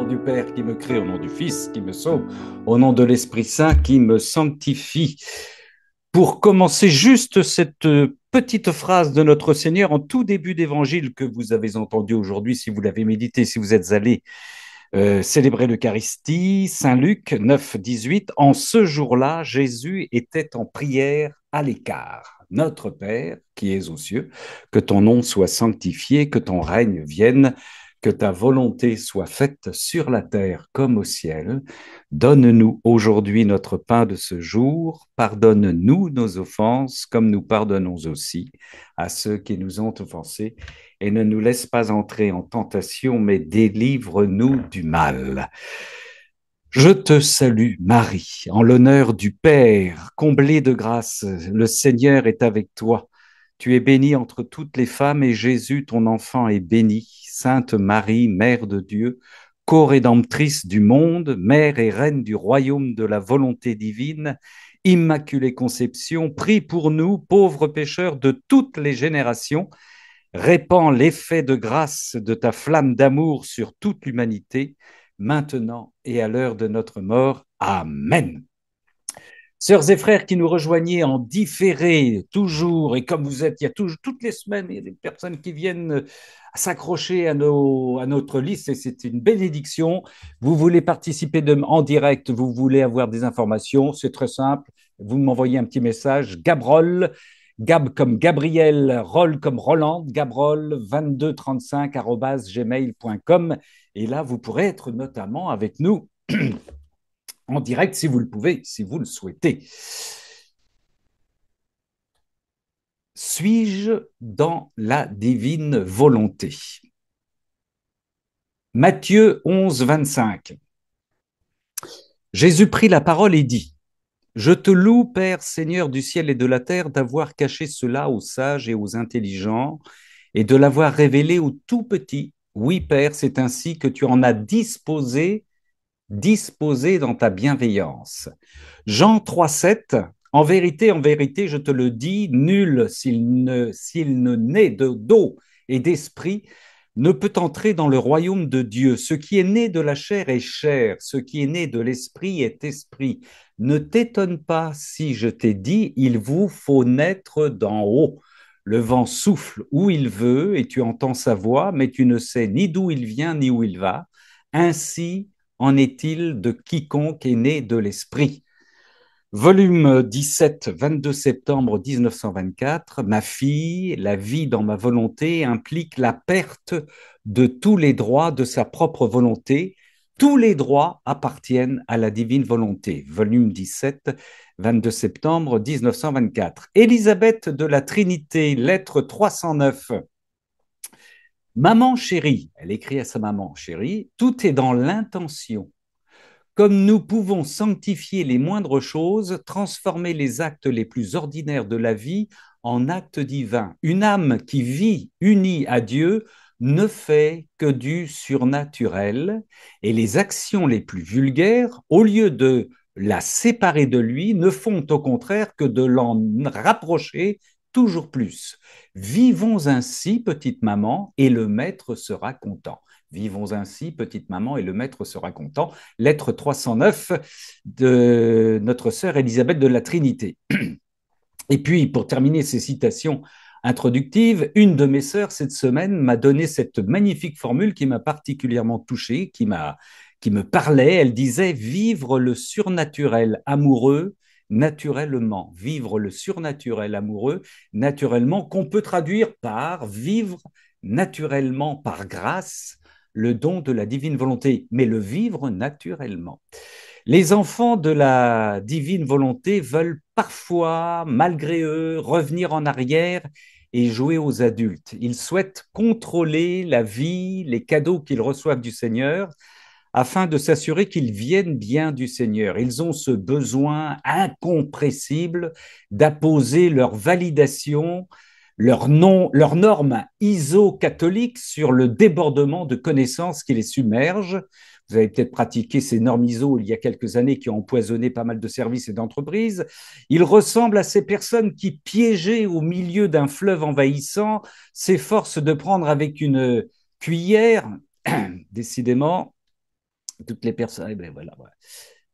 nom du Père qui me crée, au nom du Fils qui me sauve, au nom de l'Esprit Saint qui me sanctifie. Pour commencer juste cette petite phrase de notre Seigneur en tout début d'évangile que vous avez entendu aujourd'hui, si vous l'avez médité, si vous êtes allé célébrer l'Eucharistie, Saint Luc 9, 18, en ce jour-là, Jésus était en prière à l'écart. Notre Père qui es aux cieux, que ton nom soit sanctifié, que ton règne vienne, que ta volonté soit faite sur la terre comme au ciel. Donne-nous aujourd'hui notre pain de ce jour. Pardonne-nous nos offenses comme nous pardonnons aussi à ceux qui nous ont offensés. Et ne nous laisse pas entrer en tentation, mais délivre-nous du mal. Je te salue, Marie, en l'honneur du Père, comblée de grâce. Le Seigneur est avec toi. Tu es bénie entre toutes les femmes et Jésus, ton enfant, est béni. Sainte Marie, Mère de Dieu, co-rédemptrice du monde, Mère et Reine du royaume de la volonté divine, Immaculée Conception, prie pour nous, pauvres pécheurs de toutes les générations. Répands l'effet de grâce de ta flamme d'amour sur toute l'humanité, maintenant et à l'heure de notre mort. Amen. Sœurs et frères qui nous rejoignez en différé, toujours, et comme vous êtes, il y a toutes les semaines, il y a des personnes qui viennent s'accrocher à notre liste, et c'est une bénédiction. Vous voulez participer en direct, vous voulez avoir des informations, c'est très simple. Vous m'envoyez un petit message, Gabrol, Gab comme Gabriel, Roll comme Roland, Gabrol 2235@gmail.com. Et là, vous pourrez être notamment avec nous en direct si vous le pouvez, si vous le souhaitez. Suis-je dans la divine volonté? Matthieu 11, 25. Jésus prit la parole et dit: Je te loue, Père, Seigneur du ciel et de la terre, d'avoir caché cela aux sages et aux intelligents et de l'avoir révélé aux tout petits. Oui, Père, c'est ainsi que tu en as disposé dans ta bienveillance. Jean 3, 7. En vérité, je te le dis, nul, s'il ne naît d'eau et d'esprit, ne peut entrer dans le royaume de Dieu. Ce qui est né de la chair est chair, ce qui est né de l'esprit est esprit. Ne t'étonne pas si je t'ai dit, il vous faut naître d'en haut. Le vent souffle où il veut et tu entends sa voix, mais tu ne sais ni d'où il vient ni où il va. Ainsi en est-il de quiconque est né de l'esprit. Volume 17, 22 septembre 1924. Ma fille, la vie dans ma volonté implique la perte de tous les droits de sa propre volonté. Tous les droits appartiennent à la divine volonté. Volume 17, 22 septembre 1924. Élisabeth de la Trinité, lettre 309. Maman chérie, elle écrit à sa maman chérie, tout est dans l'intention. Comme nous pouvons sanctifier les moindres choses, transformer les actes les plus ordinaires de la vie en actes divins. Une âme qui vit unie à Dieu ne fait que du surnaturel, et les actions les plus vulgaires, au lieu de la séparer de lui, ne font au contraire que de l'en rapprocher toujours plus. Vivons ainsi, petite maman, et le maître sera content. Vivons ainsi, petite maman, et le maître sera content. Lettre 309 de notre sœur Élisabeth de la Trinité. Et puis, pour terminer ces citations introductives, une de mes sœurs cette semaine m'a donné cette magnifique formule qui m'a particulièrement touché, qui me parlait. Elle disait: vivre le surnaturel amoureux naturellement. Vivre le surnaturel amoureux naturellement, qu'on peut traduire par vivre naturellement par grâce le don de la divine volonté, mais le vivre naturellement. Les enfants de la divine volonté veulent parfois, malgré eux, revenir en arrière et jouer aux adultes. Ils souhaitent contrôler la vie, les cadeaux qu'ils reçoivent du Seigneur, afin de s'assurer qu'ils viennent bien du Seigneur. Ils ont ce besoin incompressible d'apposer leur validation, leur norme iso-catholique sur le débordement de connaissances qui les submergent. Vous avez peut-être pratiqué ces normes ISO il y a quelques années qui ont empoisonné pas mal de services et d'entreprises. Ils ressemblent à ces personnes qui, piégées au milieu d'un fleuve envahissant, s'efforcent de prendre avec une cuillère, décidément, Toutes les personnes, eh ben voilà, voilà.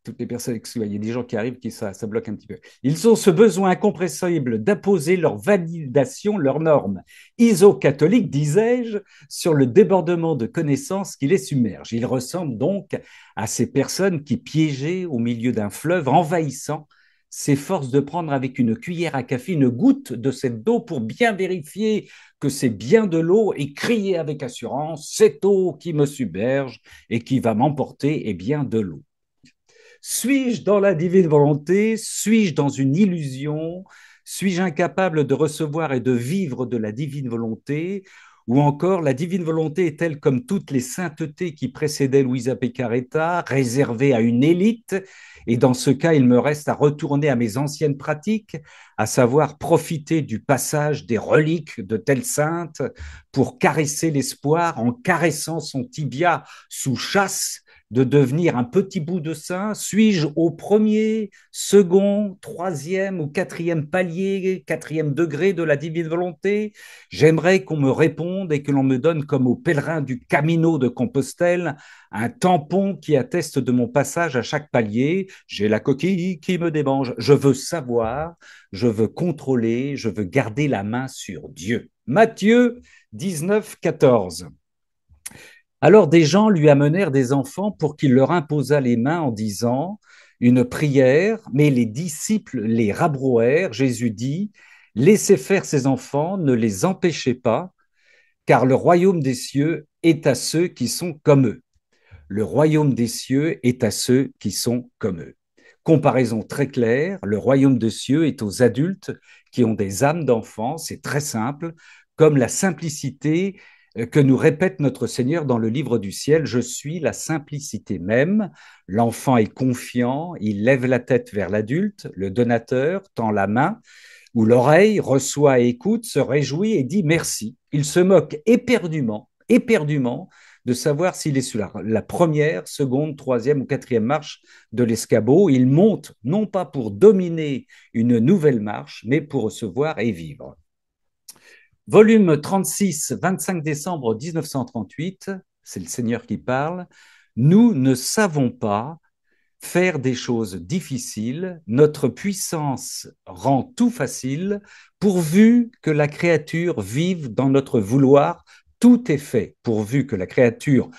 Toutes les personnes, excusez-moi, il y a des gens qui arrivent qui ça bloque un petit peu. Ils ont ce besoin incompressible d'imposer leur validation, leurs normes iso-catholiques, disais-je, sur le débordement de connaissances qui les submerge. Ils ressemblent donc à ces personnes qui, piégées au milieu d'un fleuve envahissant, s'efforcent de prendre avec une cuillère à café une goutte de cette eau pour bien vérifier que c'est bien de l'eau et crier avec assurance, cette eau qui me submerge et qui va m'emporter est bien de l'eau. Suis-je dans la divine volonté? Suis-je dans une illusion? Suis-je incapable de recevoir et de vivre de la divine volonté? Ou encore, la divine volonté est-elle comme toutes les saintetés qui précédaient Luisa Piccarreta, réservée à une élite? Et dans ce cas, il me reste à retourner à mes anciennes pratiques, à savoir profiter du passage des reliques de telle sainte pour caresser l'espoir en caressant son tibia sous chasse de devenir un petit bout de sein? Suis-je au premier, second, troisième ou quatrième palier, quatrième degré de la divine volonté? J'aimerais qu'on me réponde et que l'on me donne, comme aux pèlerins du Camino de Compostelle, un tampon qui atteste de mon passage à chaque palier. J'ai la coquille qui me démange. Je veux savoir, je veux contrôler, je veux garder la main sur Dieu. Matthieu 19, 14. Alors des gens lui amenèrent des enfants pour qu'il leur imposât les mains en disant une prière, mais les disciples les rabrouèrent. Jésus dit, laissez faire ces enfants, ne les empêchez pas, car le royaume des cieux est à ceux qui sont comme eux. Le royaume des cieux est à ceux qui sont comme eux. Comparaison très claire, le royaume des cieux est aux adultes qui ont des âmes d'enfants, c'est très simple, comme la simplicité que nous répète notre Seigneur dans le livre du ciel, je suis la simplicité même. L'enfant est confiant, il lève la tête vers l'adulte, le donateur tend la main, ou l'oreille reçoit et écoute, se réjouit et dit merci. Il se moque éperdument de savoir s'il est sur la première, seconde, troisième ou quatrième marche de l'escabeau. Il monte non pas pour dominer une nouvelle marche, mais pour recevoir et vivre. Volume 36, 25 décembre 1938, c'est le Seigneur qui parle. Nous ne savons pas faire des choses difficiles, notre puissance rend tout facile, pourvu que la créature vive dans notre vouloir, tout est fait. Pourvu que la créature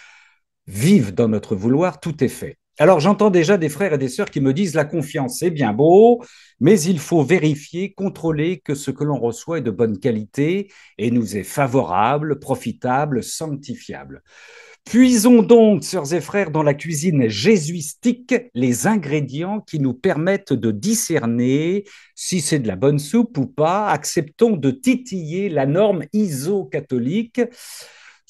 vive dans notre vouloir, tout est fait. Alors j'entends déjà des frères et des sœurs qui me disent la confiance, c'est bien beau, mais il faut vérifier, contrôler que ce que l'on reçoit est de bonne qualité et nous est favorable, profitable, sanctifiable. Puisons donc, sœurs et frères, dans la cuisine jésuistique les ingrédients qui nous permettent de discerner si c'est de la bonne soupe ou pas. Acceptons de titiller la norme iso-catholique.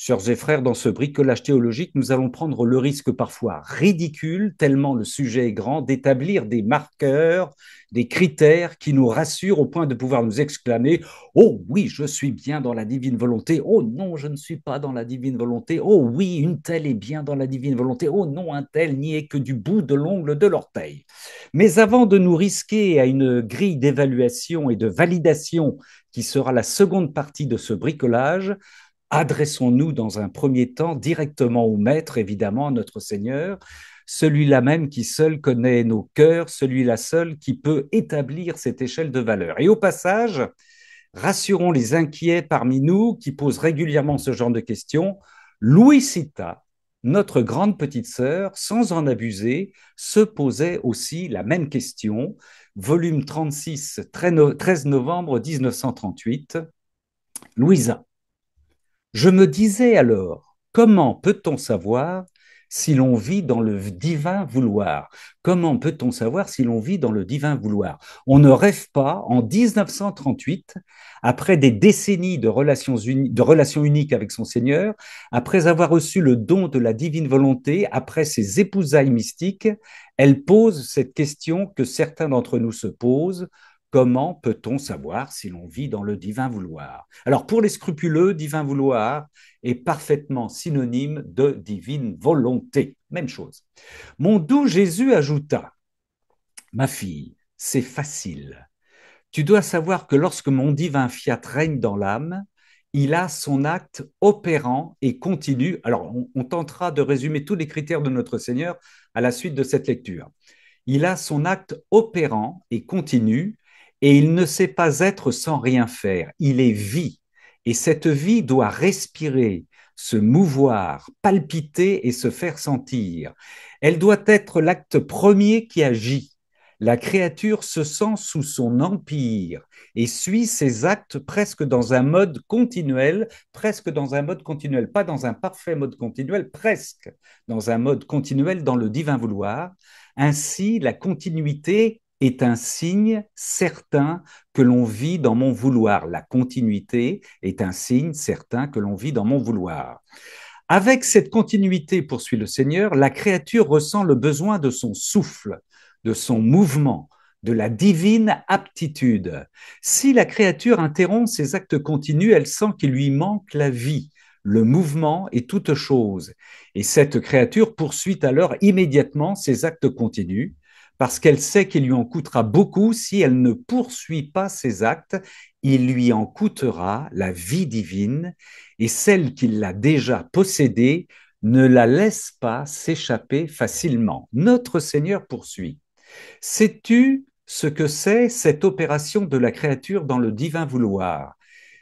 Sœurs et frères, dans ce bricolage théologique, nous allons prendre le risque parfois ridicule, tellement le sujet est grand, d'établir des marqueurs, des critères qui nous rassurent au point de pouvoir nous exclamer oh oui, je suis bien dans la divine volonté. Oh non, je ne suis pas dans la divine volonté. Oh oui, une telle est bien dans la divine volonté. Oh non, un tel n'y est que du bout de l'ongle de l'orteil. Mais avant de nous risquer à une grille d'évaluation et de validation qui sera la seconde partie de ce bricolage, adressons-nous dans un premier temps directement au Maître, évidemment, à notre Seigneur, celui-là même qui seul connaît nos cœurs, celui-là seul qui peut établir cette échelle de valeur. Et au passage, rassurons les inquiets parmi nous qui posent régulièrement ce genre de questions. Louisita, notre grande petite sœur, sans en abuser, se posait aussi la même question. Volume 36, 13 novembre 1938. Louisa, je me disais alors, comment peut-on savoir si l'on vit dans le divin vouloir? Comment peut-on savoir si l'on vit dans le divin vouloir? On ne rêve pas, en 1938, après des décennies de relations uniques avec son Seigneur, après avoir reçu le don de la divine volonté, après ses épousailles mystiques, elle pose cette question que certains d'entre nous se posent. Comment peut-on savoir si l'on vit dans le divin vouloir? Alors, pour les scrupuleux, divin vouloir est parfaitement synonyme de divine volonté. Même chose. Mon doux Jésus ajouta, ma fille, c'est facile. Tu dois savoir que lorsque mon divin fiat règne dans l'âme, il a son acte opérant et continu. Alors, on tentera de résumer tous les critères de notre Seigneur à la suite de cette lecture. Il a son acte opérant et continu, et il ne sait pas être sans rien faire. Il est vie, et cette vie doit respirer, se mouvoir, palpiter et se faire sentir. Elle doit être l'acte premier qui agit. La créature se sent sous son empire et suit ses actes presque dans un mode continuel, pas dans un parfait mode continuel, presque dans un mode continuel dans le divin vouloir. Ainsi, la continuité est un signe certain que l'on vit dans mon vouloir. La continuité est un signe certain que l'on vit dans mon vouloir. Avec cette continuité, poursuit le Seigneur, la créature ressent le besoin de son souffle, de son mouvement, de la divine aptitude. Si la créature interrompt ses actes continus, elle sent qu'il lui manque la vie, le mouvement et toute chose. Et cette créature poursuit alors immédiatement ses actes continus, parce qu'elle sait qu'il lui en coûtera beaucoup si elle ne poursuit pas ses actes, il lui en coûtera la vie divine, et celle qui l'a déjà possédée ne la laisse pas s'échapper facilement. Notre Seigneur poursuit. Sais-tu ce que c'est cette opération de la créature dans le divin vouloir?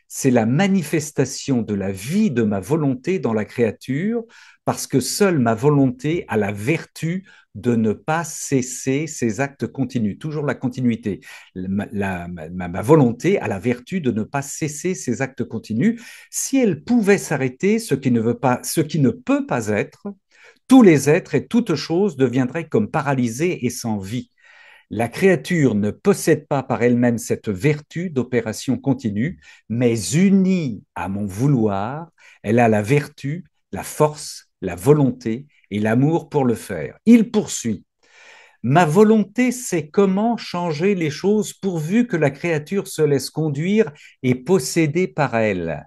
C'est la manifestation de la vie de ma volonté dans la créature, parce que seule ma volonté a la vertu de ne pas cesser ses actes continus. Toujours la continuité. Ma volonté a la vertu de ne pas cesser ses actes continus. Si elle pouvait s'arrêter, ce qui ne peut pas être, tous les êtres et toutes choses deviendraient comme paralysés et sans vie. La créature ne possède pas par elle-même cette vertu d'opération continue, mais unie à mon vouloir, elle a la vertu, la force, la volonté et l'amour pour le faire. Il poursuit. Ma volonté sait comment changer les choses pourvu que la créature se laisse conduire et posséder par elle.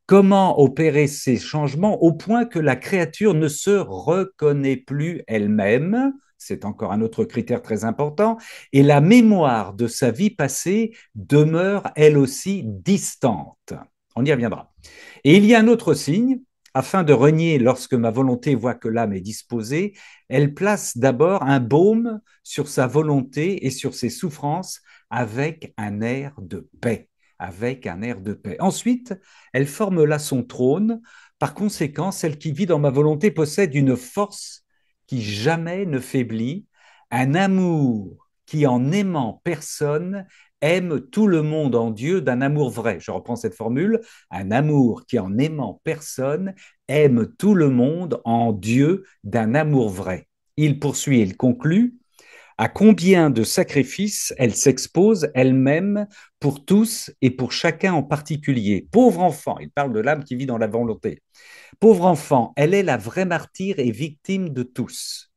Comment opérer ces changements au point que la créature ne se reconnaît plus elle-même, c'est encore un autre critère très important, et la mémoire de sa vie passée demeure elle aussi distante. On y reviendra. Et il y a un autre signe, afin de renier lorsque ma volonté voit que l'âme est disposée, elle place d'abord un baume sur sa volonté et sur ses souffrances avec un air de paix. Avec un air de paix. Ensuite, elle forme là son trône. Par conséquent, celle qui vit dans ma volonté possède une force qui jamais ne faiblit, un amour qui, en aimant personne, aime tout le monde en Dieu d'un amour vrai. Je reprends cette formule, un amour qui, en aimant personne, aime tout le monde en Dieu d'un amour vrai. Il poursuit et il conclut, à combien de sacrifices elle s'expose elle-même pour tous et pour chacun en particulier. Pauvre enfant, il parle de l'âme qui vit dans la volonté. Pauvre enfant, elle est la vraie martyre et victime de tous.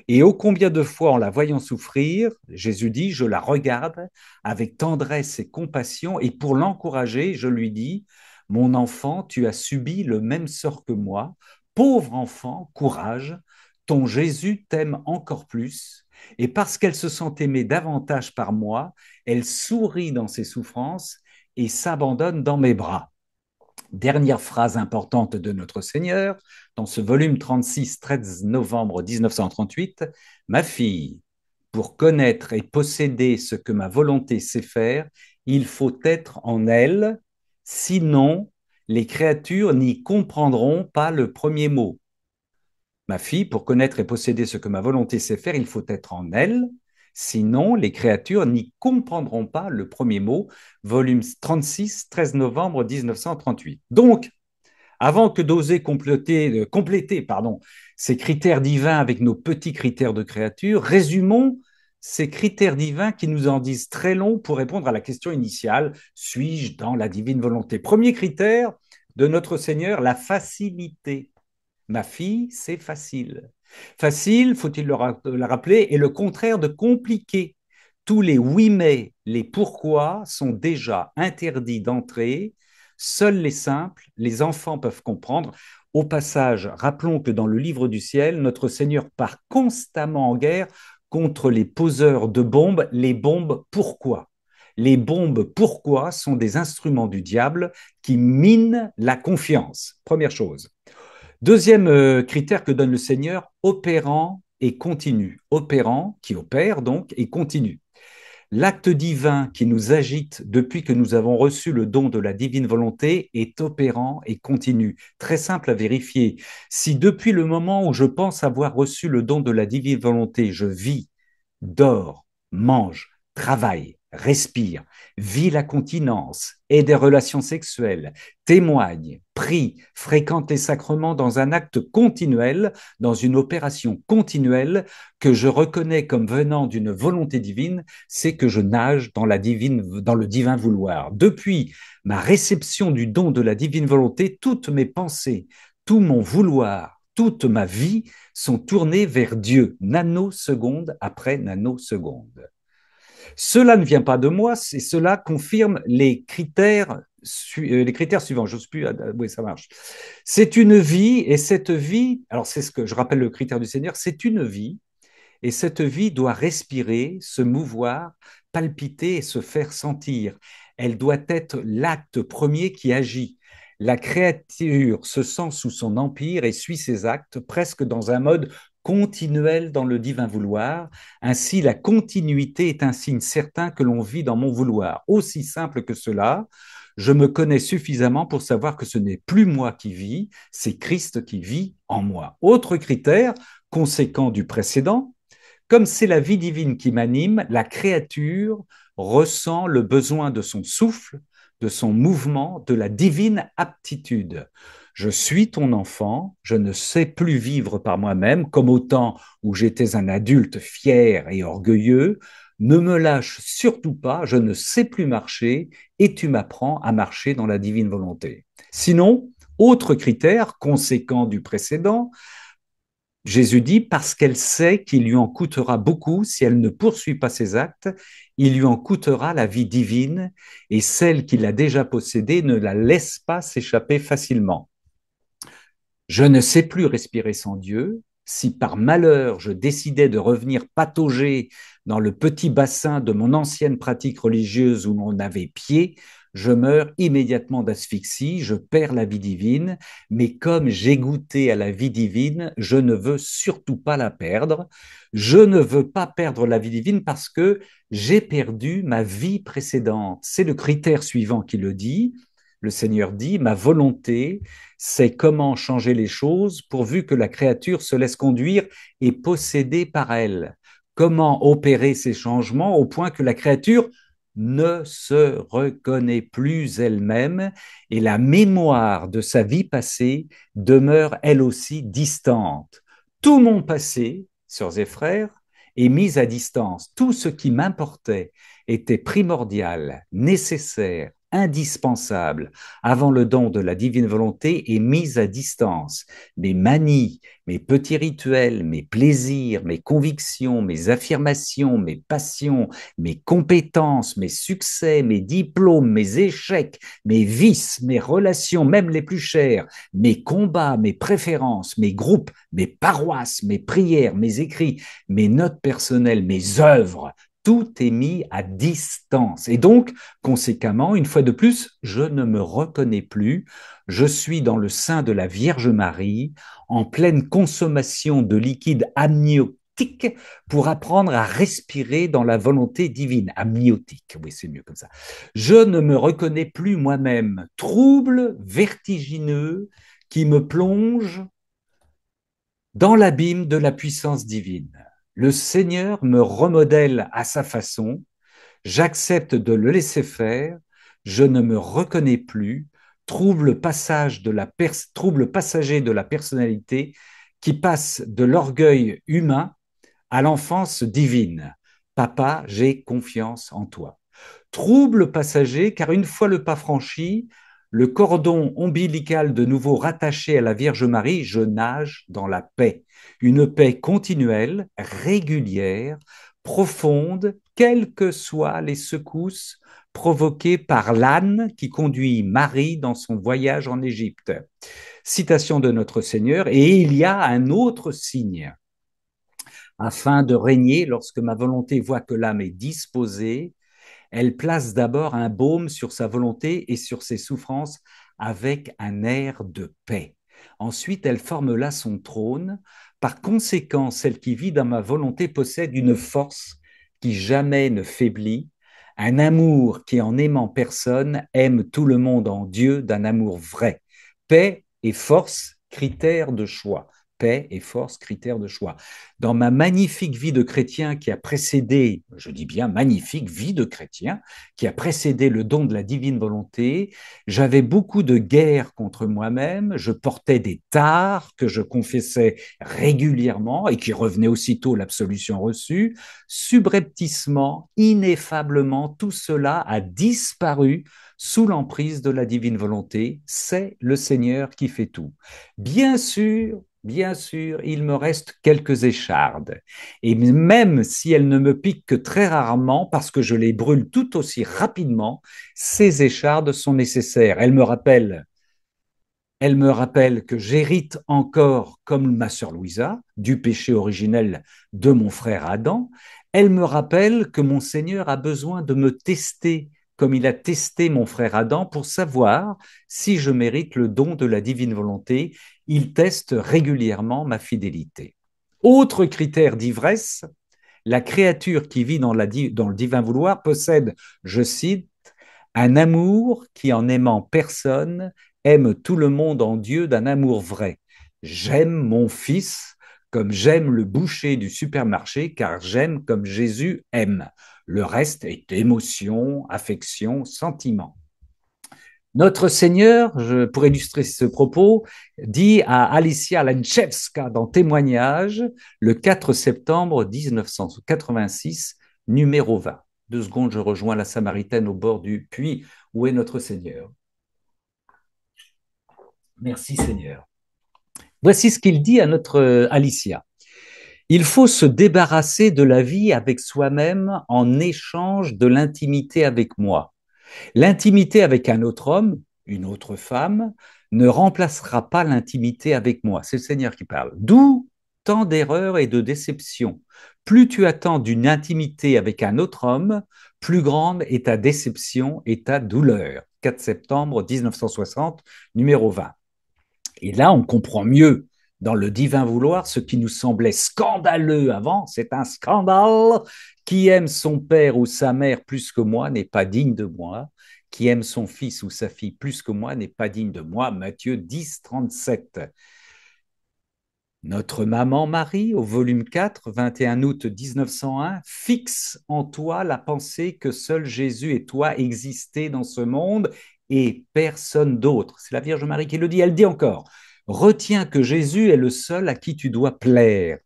Et ô combien de fois, en la voyant souffrir, Jésus dit, je la regarde avec tendresse et compassion, et pour l'encourager, je lui dis, mon enfant, tu as subi le même sort que moi. Pauvre enfant, courage, ton Jésus t'aime encore plus, et parce qu'elle se sent aimée davantage par moi, elle sourit dans ses souffrances et s'abandonne dans mes bras. Dernière phrase importante de notre Seigneur, dans ce volume 36, 13 novembre 1938, ma fille, pour connaître et posséder ce que ma volonté sait faire, il faut être en elle, sinon les créatures n'y comprendront pas le premier mot. Ma fille, pour connaître et posséder ce que ma volonté sait faire, il faut être en elle, sinon les créatures n'y comprendront pas le premier mot, volume 36, 13 novembre 1938. Donc, avant que d'oser compléter ces critères divins avec nos petits critères de créature, résumons ces critères divins qui nous en disent très long pour répondre à la question initiale, suis-je dans la divine volonté? Premier critère de notre Seigneur, la facilité. Ma fille, c'est facile. Facile, faut-il le rappeler, est le contraire de compliqué. Tous les oui mais, les pourquoi sont déjà interdits d'entrée. Seuls les simples, les enfants peuvent comprendre. Au passage, rappelons que dans le livre du ciel, notre Seigneur part constamment en guerre contre les poseurs de bombes, les bombes pourquoi. Les bombes, pourquoi, sont des instruments du diable qui minent la confiance. Première chose. Deuxième critère que donne le Seigneur, opérant et continu. Opérant, qui opère donc, et continu. L'acte divin qui nous agite depuis que nous avons reçu le don de la divine volonté est opérant et continu. Très simple à vérifier. Si depuis le moment où je pense avoir reçu le don de la divine volonté, je vis, dors, mange, travaille, respire, vis la continence, ait des relations sexuelles, témoigne, prie, fréquente les sacrements dans un acte continuel, dans une opération continuelle que je reconnais comme venant d'une volonté divine, c'est que je nage dans dans le divin vouloir. Depuis ma réception du don de la divine volonté, toutes mes pensées, tout mon vouloir, toute ma vie sont tournés vers Dieu, nanoseconde après nanoseconde. Cela ne vient pas de moi, et cela confirme les critères suivants. J'ose plus, oui, ça marche. C'est une vie, et cette vie, alors c'est ce que je rappelle le critère du Seigneur, c'est une vie, et cette vie doit respirer, se mouvoir, palpiter et se faire sentir. Elle doit être l'acte premier qui agit. La créature se sent sous son empire et suit ses actes presque dans un mode continuel dans le divin vouloir. Ainsi, la continuité est un signe certain que l'on vit dans mon vouloir. Aussi simple que cela, je me connais suffisamment pour savoir que ce n'est plus moi qui vis, c'est Christ qui vit en moi. Autre critère conséquent du précédent, comme c'est la vie divine qui m'anime, la créature ressent le besoin de son souffle, de son mouvement, de la divine aptitude. Je suis ton enfant, je ne sais plus vivre par moi-même, comme au temps où j'étais un adulte fier et orgueilleux. Ne me lâche surtout pas, je ne sais plus marcher, et tu m'apprends à marcher dans la divine volonté. Sinon, autre critère conséquent du précédent, Jésus dit parce qu'elle sait qu'il lui en coûtera beaucoup si elle ne poursuit pas ses actes, il lui en coûtera la vie divine et celle qu'il a déjà possédée ne la laisse pas s'échapper facilement. Je ne sais plus respirer sans Dieu. Si par malheur je décidais de revenir patauger dans le petit bassin de mon ancienne pratique religieuse où l'on avait pied, je meurs immédiatement d'asphyxie, je perds la vie divine, mais comme j'ai goûté à la vie divine, je ne veux surtout pas la perdre. Je ne veux pas perdre la vie divine parce que j'ai perdu ma vie précédente. C'est le critère suivant qui le dit. Le Seigneur dit, ma volonté, c'est comment changer les choses pourvu que la créature se laisse conduire et posséder par elle. Comment opérer ces changements au point que la créature ne se reconnaît plus elle-même et la mémoire de sa vie passée demeure elle aussi distante. Tout mon passé, sœurs et frères, est mis à distance. Tout ce qui m'importait était primordial, nécessaire, indispensable avant le don de la divine volonté est mis à distance. Mes manies, mes petits rituels, mes plaisirs, mes convictions, mes affirmations, mes passions, mes compétences, mes succès, mes diplômes, mes échecs, mes vices, mes relations, même les plus chères, mes combats, mes préférences, mes groupes, mes paroisses, mes prières, mes écrits, mes notes personnelles, mes œuvres, tout est mis à distance. Et donc, conséquemment, une fois de plus, je ne me reconnais plus. Je suis dans le sein de la Vierge Marie, en pleine consommation de liquide amniotique pour apprendre à respirer dans la volonté divine. Amniotique, oui, c'est mieux comme ça. Je ne me reconnais plus moi-même. Trouble vertigineux qui me plonge dans l'abîme de la puissance divine. Le Seigneur me remodèle à sa façon, j'accepte de le laisser faire, je ne me reconnais plus, trouble passager de la personnalité qui passe de l'orgueil humain à l'enfance divine. Papa, j'ai confiance en toi. Trouble passager, car une fois le pas franchi, le cordon ombilical de nouveau rattaché à la Vierge Marie, je nage dans la paix. Une paix continuelle, régulière, profonde, quelles que soient les secousses provoquées par l'âne qui conduit Marie dans son voyage en Égypte. Citation de notre Seigneur, et il y a un autre signe. Afin de régner, lorsque ma volonté voit que l'âme est disposée, Elle place d'abord un baume sur sa volonté et sur ses souffrances avec un air de paix. Ensuite, elle forme là son trône. Par conséquent, celle qui vit dans ma volonté possède une force qui jamais ne faiblit, un amour qui, en aimant personne, aime tout le monde en Dieu d'un amour vrai. Paix et force, critères de choix. Paix et force, critères de choix. Dans ma magnifique vie de chrétien qui a précédé, je dis bien magnifique vie de chrétien, qui a précédé le don de la divine volonté, j'avais beaucoup de guerres contre moi-même, je portais des tares que je confessais régulièrement et qui revenaient aussitôt l'absolution reçue. Subrepticement, ineffablement, tout cela a disparu sous l'emprise de la divine volonté. C'est le Seigneur qui fait tout. Bien sûr, il me reste quelques échardes. Et même si elles ne me piquent que très rarement, parce que je les brûle tout aussi rapidement, ces échardes sont nécessaires. Elles me rappellent que j'hérite encore, comme ma sœur Louisa, du péché originel de mon frère Adam. Elles me rappellent que mon Seigneur a besoin de me tester comme il a testé mon frère Adam pour savoir si je mérite le don de la divine volonté. Il teste régulièrement ma fidélité. Autre critère d'ivresse, la créature qui vit dans le divin vouloir possède, je cite, un amour qui, en aimant personne, aime tout le monde en Dieu d'un amour vrai. J'aime mon fils comme j'aime le boucher du supermarché, car j'aime comme Jésus aime. Le reste est émotion, affection, sentiment. Notre Seigneur, pour illustrer ce propos, dit à Alicia Lanchevska dans Témoignage, le 4 septembre 1986, numéro 20. 2 secondes, je rejoins la Samaritaine au bord du puits. Où est notre Seigneur? Merci Seigneur. Voici ce qu'il dit à notre Alicia. Il faut se débarrasser de la vie avec soi-même en échange de l'intimité avec moi. L'intimité avec un autre homme, une autre femme, ne remplacera pas l'intimité avec moi. C'est le Seigneur qui parle. D'où tant d'erreurs et de déceptions. Plus tu attends d'une intimité avec un autre homme, plus grande est ta déception et ta douleur. 4 septembre 1960, numéro 20. Et là, on comprend mieux dans le divin vouloir ce qui nous semblait scandaleux avant, c'est un scandale. Qui aime son père ou sa mère plus que moi n'est pas digne de moi. Qui aime son fils ou sa fille plus que moi n'est pas digne de moi. Matthieu 10, 37. Notre maman Marie, au volume 4, 21 août 1901, fixe en toi la pensée que seul Jésus et toi existez dans ce monde et personne d'autre. C'est la Vierge Marie qui le dit. Elle dit encore, retiens que Jésus est le seul à qui tu dois plaire,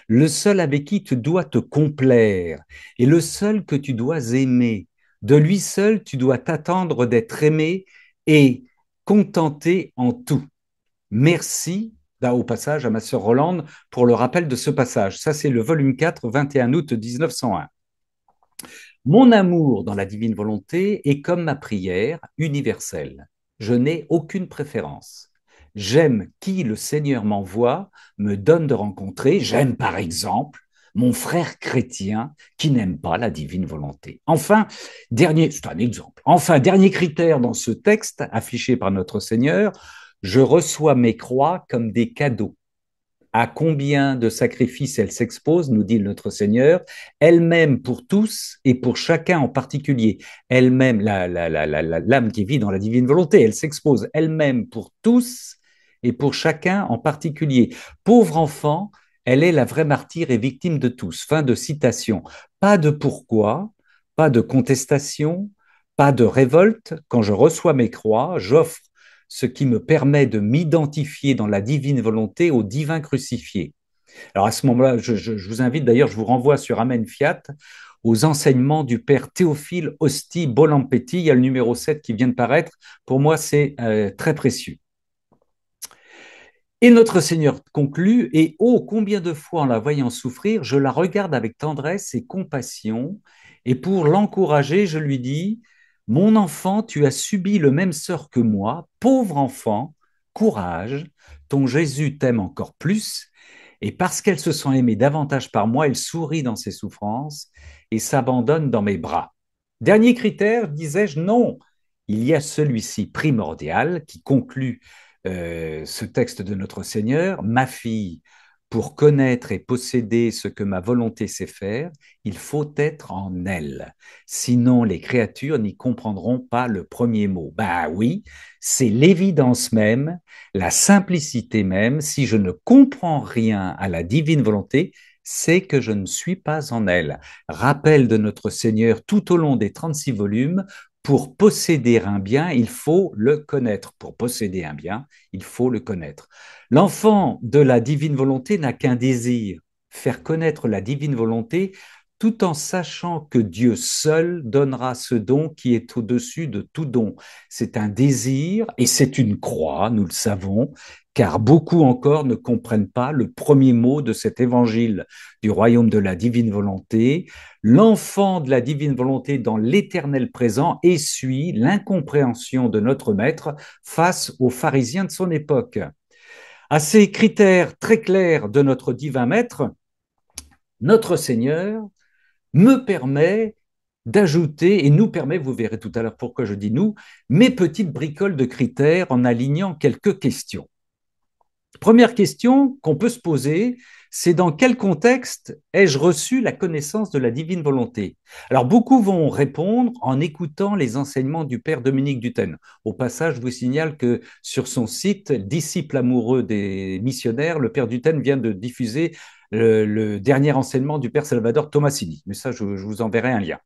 le seul avec qui tu dois te complaire et le seul que tu dois aimer. De lui seul, tu dois t'attendre d'être aimé et contenté en tout. Merci au passage à ma sœur Rolande pour le rappel de ce passage. Ça, c'est le volume 4, 21 août 1901. Mon amour dans la divine volonté est comme ma prière universelle. Je n'ai aucune préférence. J'aime qui le Seigneur m'envoie, me donne de rencontrer. J'aime par exemple mon frère chrétien qui n'aime pas la divine volonté. Enfin, c'est un exemple. Enfin, dernier critère dans ce texte affiché par notre Seigneur, je reçois mes croix comme des cadeaux. À combien de sacrifices elle s'expose, nous dit notre Seigneur, elle-même pour tous et pour chacun en particulier. Elle-même, l'âme qui vit dans la divine volonté, elle s'expose elle-même pour tous et pour chacun en particulier. Pauvre enfant, elle est la vraie martyre et victime de tous. Fin de citation. Pas de pourquoi, pas de contestation, pas de révolte. Quand je reçois mes croix, j'offre ce qui me permet de m'identifier dans la divine volonté au divin crucifié. Alors à ce moment-là, je vous invite d'ailleurs, je vous renvoie sur Amen Fiat aux enseignements du père Théophile Osti Bolampetti. Il y a le numéro 7 qui vient de paraître. Pour moi, c'est très précieux. Et notre Seigneur conclut, et oh, combien de fois en la voyant souffrir, je la regarde avec tendresse et compassion, et pour l'encourager, je lui dis, mon enfant, tu as subi le même sort que moi, pauvre enfant, courage, ton Jésus t'aime encore plus, et parce qu'elle se sent aimée davantage par moi, elle sourit dans ses souffrances et s'abandonne dans mes bras. Dernier critère, disais-je, non. Il y a celui-ci primordial qui conclut ce texte de notre Seigneur. Ma fille, pour connaître et posséder ce que ma volonté sait faire, il faut être en elle. Sinon, les créatures n'y comprendront pas le premier mot. Ben oui, c'est l'évidence même, la simplicité même. Si je ne comprends rien à la divine volonté, c'est que je ne suis pas en elle. Rappel de notre Seigneur tout au long des 36 volumes, pour posséder un bien, il faut le connaître. Pour posséder un bien, il faut le connaître. L'enfant de la divine volonté n'a qu'un désir, faire connaître la divine volonté tout en sachant que Dieu seul donnera ce don qui est au-dessus de tout don. C'est un désir et c'est une croix, nous le savons, car beaucoup encore ne comprennent pas le premier mot de cet évangile du royaume de la divine volonté. L'enfant de la divine volonté dans l'éternel présent essuie l'incompréhension de notre maître face aux pharisiens de son époque. À ces critères très clairs de notre divin maître, notre Seigneur me permet d'ajouter, et nous permet, vous verrez tout à l'heure pourquoi je dis nous, mes petites bricoles de critères en alignant quelques questions. Première question qu'on peut se poser, c'est dans quel contexte ai-je reçu la connaissance de la divine volonté? Alors, beaucoup vont répondre en écoutant les enseignements du père Dominique Duthène. Au passage, je vous signale que sur son site, Disciple amoureux des missionnaires, le père Duthène vient de diffuser le dernier enseignement du père Salvador Tomasini. Mais ça, je vous enverrai un lien.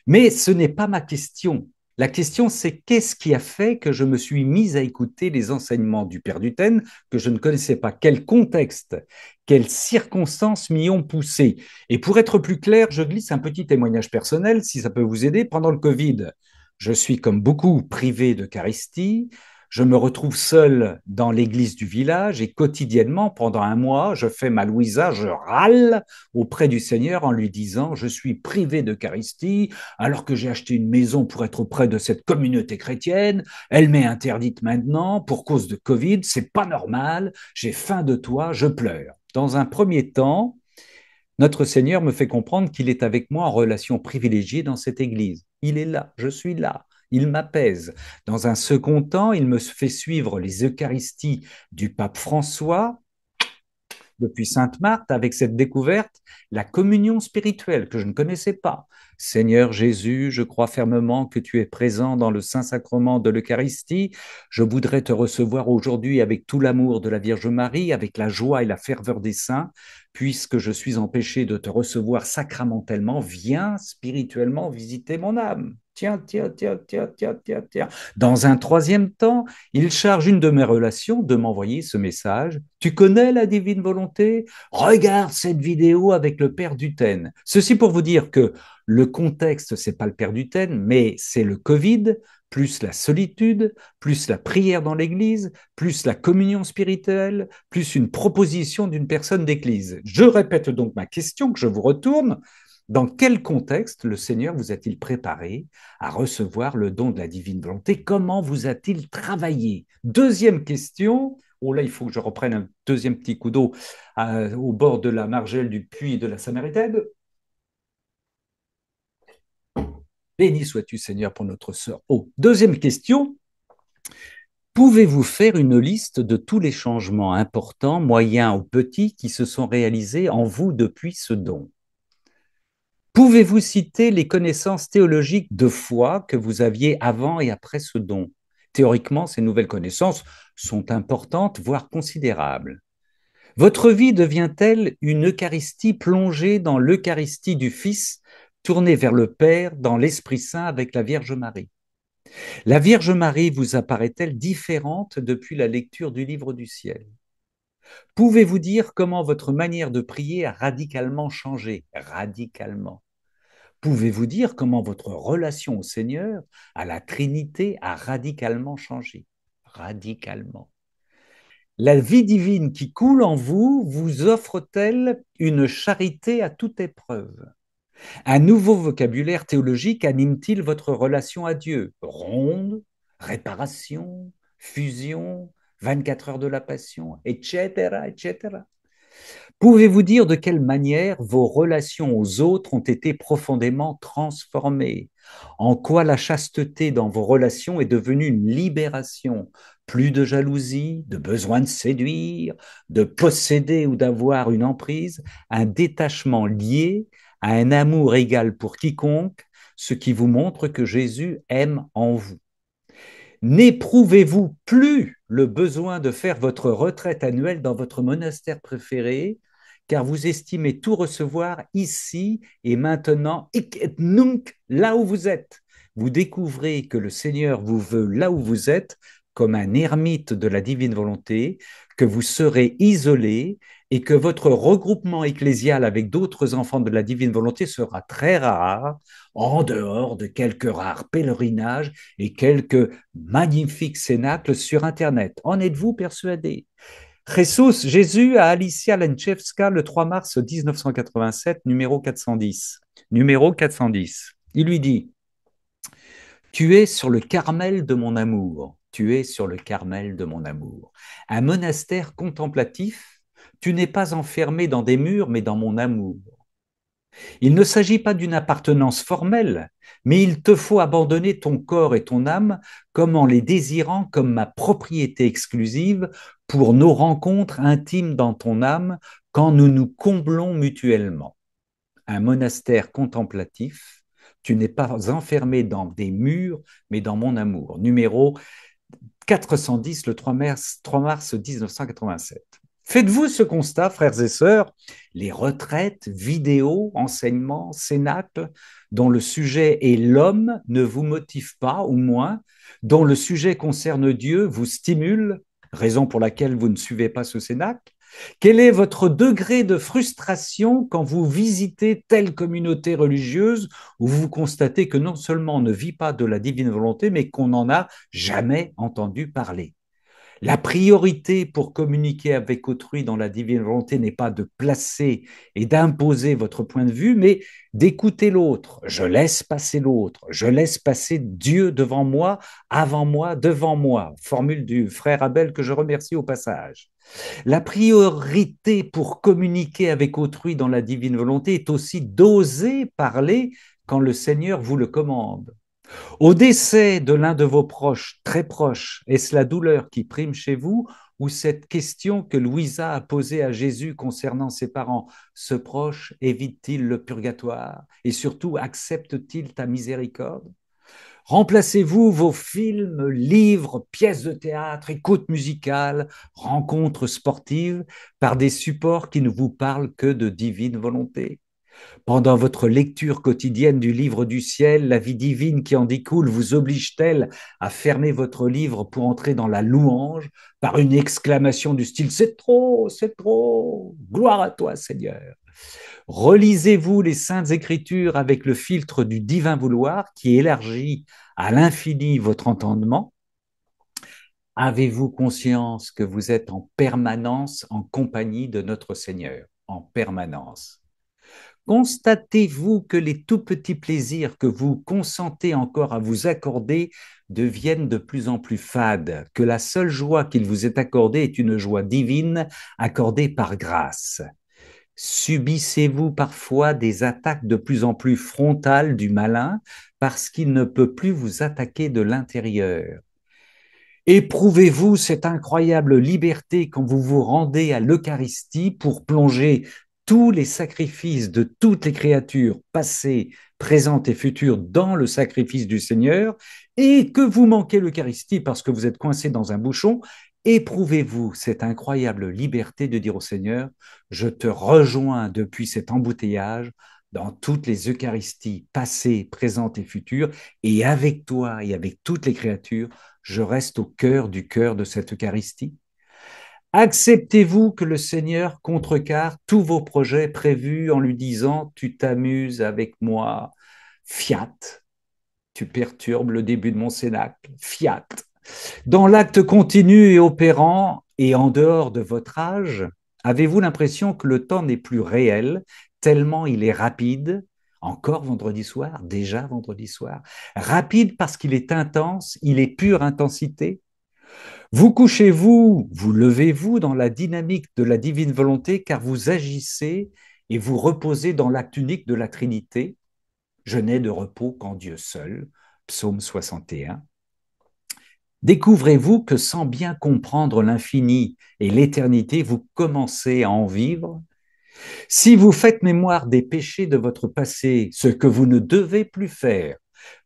Mais ce n'est pas ma question. La question, c'est qu'est-ce qui a fait que je me suis mise à écouter les enseignements du Père Duthène, que je ne connaissais pas? Quel contexte, quelles circonstances m'y ont poussé? Et pour être plus clair, je glisse un petit témoignage personnel, si ça peut vous aider. Pendant le Covid, je suis comme beaucoup privé d'Eucharistie. Je me retrouve seul dans l'église du village et quotidiennement, pendant un mois, je fais ma Louisa, je râle auprès du Seigneur en lui disant, je suis privé d'Eucharistie, alors que j'ai acheté une maison pour être auprès de cette communauté chrétienne, elle m'est interdite maintenant pour cause de Covid, c'est pas normal, j'ai faim de toi, je pleure. Dans un premier temps, notre Seigneur me fait comprendre qu'il est avec moi en relation privilégiée dans cette église. Il est là, je suis là, il m'apaise. Dans un second temps, il me fait suivre les Eucharisties du pape François, depuis Sainte Marthe avec cette découverte, la communion spirituelle que je ne connaissais pas. Seigneur Jésus, je crois fermement que tu es présent dans le Saint-Sacrement de l'Eucharistie. Je voudrais te recevoir aujourd'hui avec tout l'amour de la Vierge Marie, avec la joie et la ferveur des saints. Puisque je suis empêché de te recevoir sacramentellement, viens spirituellement visiter mon âme. Tiens, tiens, tiens, tiens, tiens, tiens, tiens. Dans un troisième temps, il charge une de mes relations de m'envoyer ce message. Tu connais la divine volonté? Regarde cette vidéo avec le père Duthène. Ceci pour vous dire que le contexte, c'est pas le père Duthène, mais c'est le Covid, plus la solitude, plus la prière dans l'église, plus la communion spirituelle, plus une proposition d'une personne d'église. Je répète donc ma question que je vous retourne. Dans quel contexte le Seigneur vous a-t-il préparé à recevoir le don de la divine volonté? Comment vous a-t-il travaillé? Deuxième question. Oh là, il faut que je reprenne un deuxième petit coup d'eau au bord de la margelle du puits de la Samaritaine. Béni sois-tu, Seigneur, pour notre sœur. Oh, deuxième question. Pouvez-vous faire une liste de tous les changements importants, moyens ou petits, qui se sont réalisés en vous depuis ce don? Pouvez-vous citer les connaissances théologiques de foi que vous aviez avant et après ce don? Théoriquement, ces nouvelles connaissances sont importantes, voire considérables. Votre vie devient-elle une Eucharistie plongée dans l'Eucharistie du Fils, tournée vers le Père dans l'Esprit Saint avec la Vierge Marie? La Vierge Marie vous apparaît-elle différente depuis la lecture du livre du ciel? Pouvez-vous dire comment votre manière de prier a radicalement changé? Radicalement. Pouvez-vous dire comment votre relation au Seigneur, à la Trinité, a radicalement changé? Radicalement. La vie divine qui coule en vous vous offre-t-elle une charité à toute épreuve? Un nouveau vocabulaire théologique anime-t-il votre relation à Dieu? Ronde, réparation, fusion, 24 heures de la passion, etc., etc. Pouvez-vous dire de quelle manière vos relations aux autres ont été profondément transformées? En quoi la chasteté dans vos relations est devenue une libération? Plus de jalousie, de besoin de séduire, de posséder ou d'avoir une emprise, un détachement lié à un amour égal pour quiconque, ce qui vous montre que Jésus aime en vous. N'éprouvez-vous plus le besoin de faire votre retraite annuelle dans votre monastère préféré, car vous estimez tout recevoir ici et maintenant, hic et nunc, là où vous êtes. Vous découvrez que le Seigneur vous veut là où vous êtes, comme un ermite de la divine volonté, que vous serez isolé et que votre regroupement ecclésial avec d'autres enfants de la divine volonté sera très rare, en dehors de quelques rares pèlerinages et quelques magnifiques cénacles sur Internet. En êtes-vous persuadé? Jésus à Alicia Lenchevska le 3 mars 1987, numéro 410. Numéro 410. Il lui dit, tu es sur le Carmel de mon amour. Tu es sur le Carmel de mon amour. Un monastère contemplatif, tu n'es pas enfermé dans des murs, mais dans mon amour. Il ne s'agit pas d'une appartenance formelle, mais il te faut abandonner ton corps et ton âme comme en les désirant comme ma propriété exclusive pour nos rencontres intimes dans ton âme quand nous nous comblons mutuellement. Un monastère contemplatif, tu n'es pas enfermé dans des murs, mais dans mon amour. Numéro 410, le 3 mars 1987. Faites-vous ce constat, frères et sœurs, les retraites, vidéos, enseignements, cénacles, dont le sujet est l'homme, ne vous motivent pas, ou moins, dont le sujet concerne Dieu, vous stimule, raison pour laquelle vous ne suivez pas ce cénacle? Quel est votre degré de frustration quand vous visitez telle communauté religieuse où vous constatez que non seulement on ne vit pas de la divine volonté, mais qu'on n'en a jamais entendu parler? La priorité pour communiquer avec autrui dans la divine volonté n'est pas de placer et d'imposer votre point de vue, mais d'écouter l'autre. Je laisse passer l'autre. Je laisse passer Dieu devant moi, avant moi, devant moi. Formule du frère Abel que je remercie au passage. La priorité pour communiquer avec autrui dans la divine volonté est aussi d'oser parler quand le Seigneur vous le commande. Au décès de l'un de vos proches, très proches, est-ce la douleur qui prime chez vous ou cette question que Louisa a posée à Jésus concernant ses parents? Ce proche évite-t-il le purgatoire et surtout accepte-t-il ta miséricorde? Remplacez-vous vos films, livres, pièces de théâtre, écoutes musicales, rencontres sportives par des supports qui ne vous parlent que de divine volonté? Pendant votre lecture quotidienne du livre du ciel, la vie divine qui en découle vous oblige-t-elle à fermer votre livre pour entrer dans la louange par une exclamation du style c'est trop, gloire à toi Seigneur? Relisez-vous les saintes écritures avec le filtre du divin vouloir qui élargit à l'infini votre entendement? Avez-vous conscience que vous êtes en permanence en compagnie de notre Seigneur? En permanence. Constatez-vous que les tout petits plaisirs que vous consentez encore à vous accorder deviennent de plus en plus fades, que la seule joie qu'il vous est accordée est une joie divine accordée par grâce? Subissez-vous parfois des attaques de plus en plus frontales du malin parce qu'il ne peut plus vous attaquer de l'intérieur? Éprouvez-vous cette incroyable liberté quand vous vous rendez à l'Eucharistie pour plonger tous les sacrifices de toutes les créatures passées, présentes et futures dans le sacrifice du Seigneur, et que vous manquez l'Eucharistie parce que vous êtes coincé dans un bouchon? Éprouvez-vous cette incroyable liberté de dire au Seigneur, je te rejoins depuis cet embouteillage dans toutes les Eucharisties passées, présentes et futures, et avec toi et avec toutes les créatures, je reste au cœur du cœur de cette Eucharistie? Acceptez-vous que le Seigneur contrecarre tous vos projets prévus en lui disant, tu t'amuses avec moi, fiat, tu perturbes le début de mon cénacle, fiat. Dans l'acte continu et opérant et en dehors de votre âge, avez-vous l'impression que le temps n'est plus réel, tellement il est rapide? Encore vendredi soir, déjà vendredi soir. Rapide parce qu'il est intense, il est pure intensité. Vous couchez-vous, vous levez-vous dans la dynamique de la divine volonté, car vous agissez et vous reposez dans l'acte unique de la Trinité. Je n'ai de repos qu'en Dieu seul. Psaume 61. Découvrez-vous que sans bien comprendre l'infini et l'éternité, vous commencez à en vivre. Si vous faites mémoire des péchés de votre passé, ce que vous ne devez plus faire,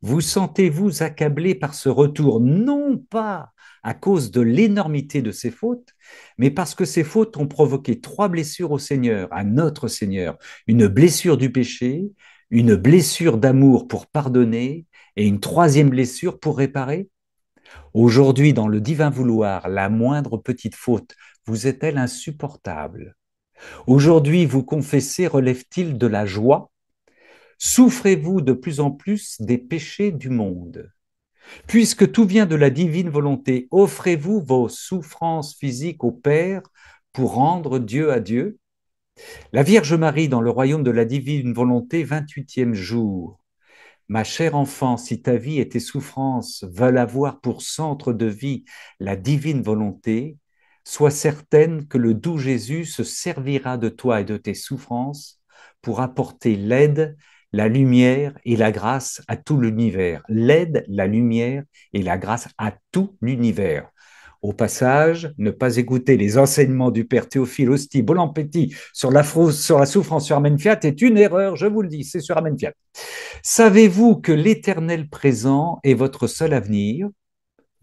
vous sentez-vous accablé par ce retour, non pas à cause de l'énormité de ces fautes, mais parce que ces fautes ont provoqué trois blessures au Seigneur, à notre Seigneur, une blessure du péché, une blessure d'amour pour pardonner et une troisième blessure pour réparer. Aujourd'hui, dans le divin vouloir, la moindre petite faute vous est-elle insupportable? Aujourd'hui, vous confessez, relève-t-il de la joie? Souffrez-vous de plus en plus des péchés du monde? Puisque tout vient de la divine volonté, offrez-vous vos souffrances physiques au Père pour rendre Dieu à Dieu? La Vierge Marie, dans le royaume de la divine volonté, 28e jour. Ma chère enfant, si ta vie et tes souffrances veulent avoir pour centre de vie la divine volonté, sois certaine que le doux Jésus se servira de toi et de tes souffrances pour apporter l'aide, la lumière et la grâce à tout l'univers. L'aide, la lumière et la grâce à tout l'univers. Au passage, ne pas écouter les enseignements du père Théophile Hosty Bolampéti sur la souffrance sur Amen Fiat est une erreur, je vous le dis, c'est sur Amen Fiat. Savez-vous que l'éternel présent est votre seul avenir?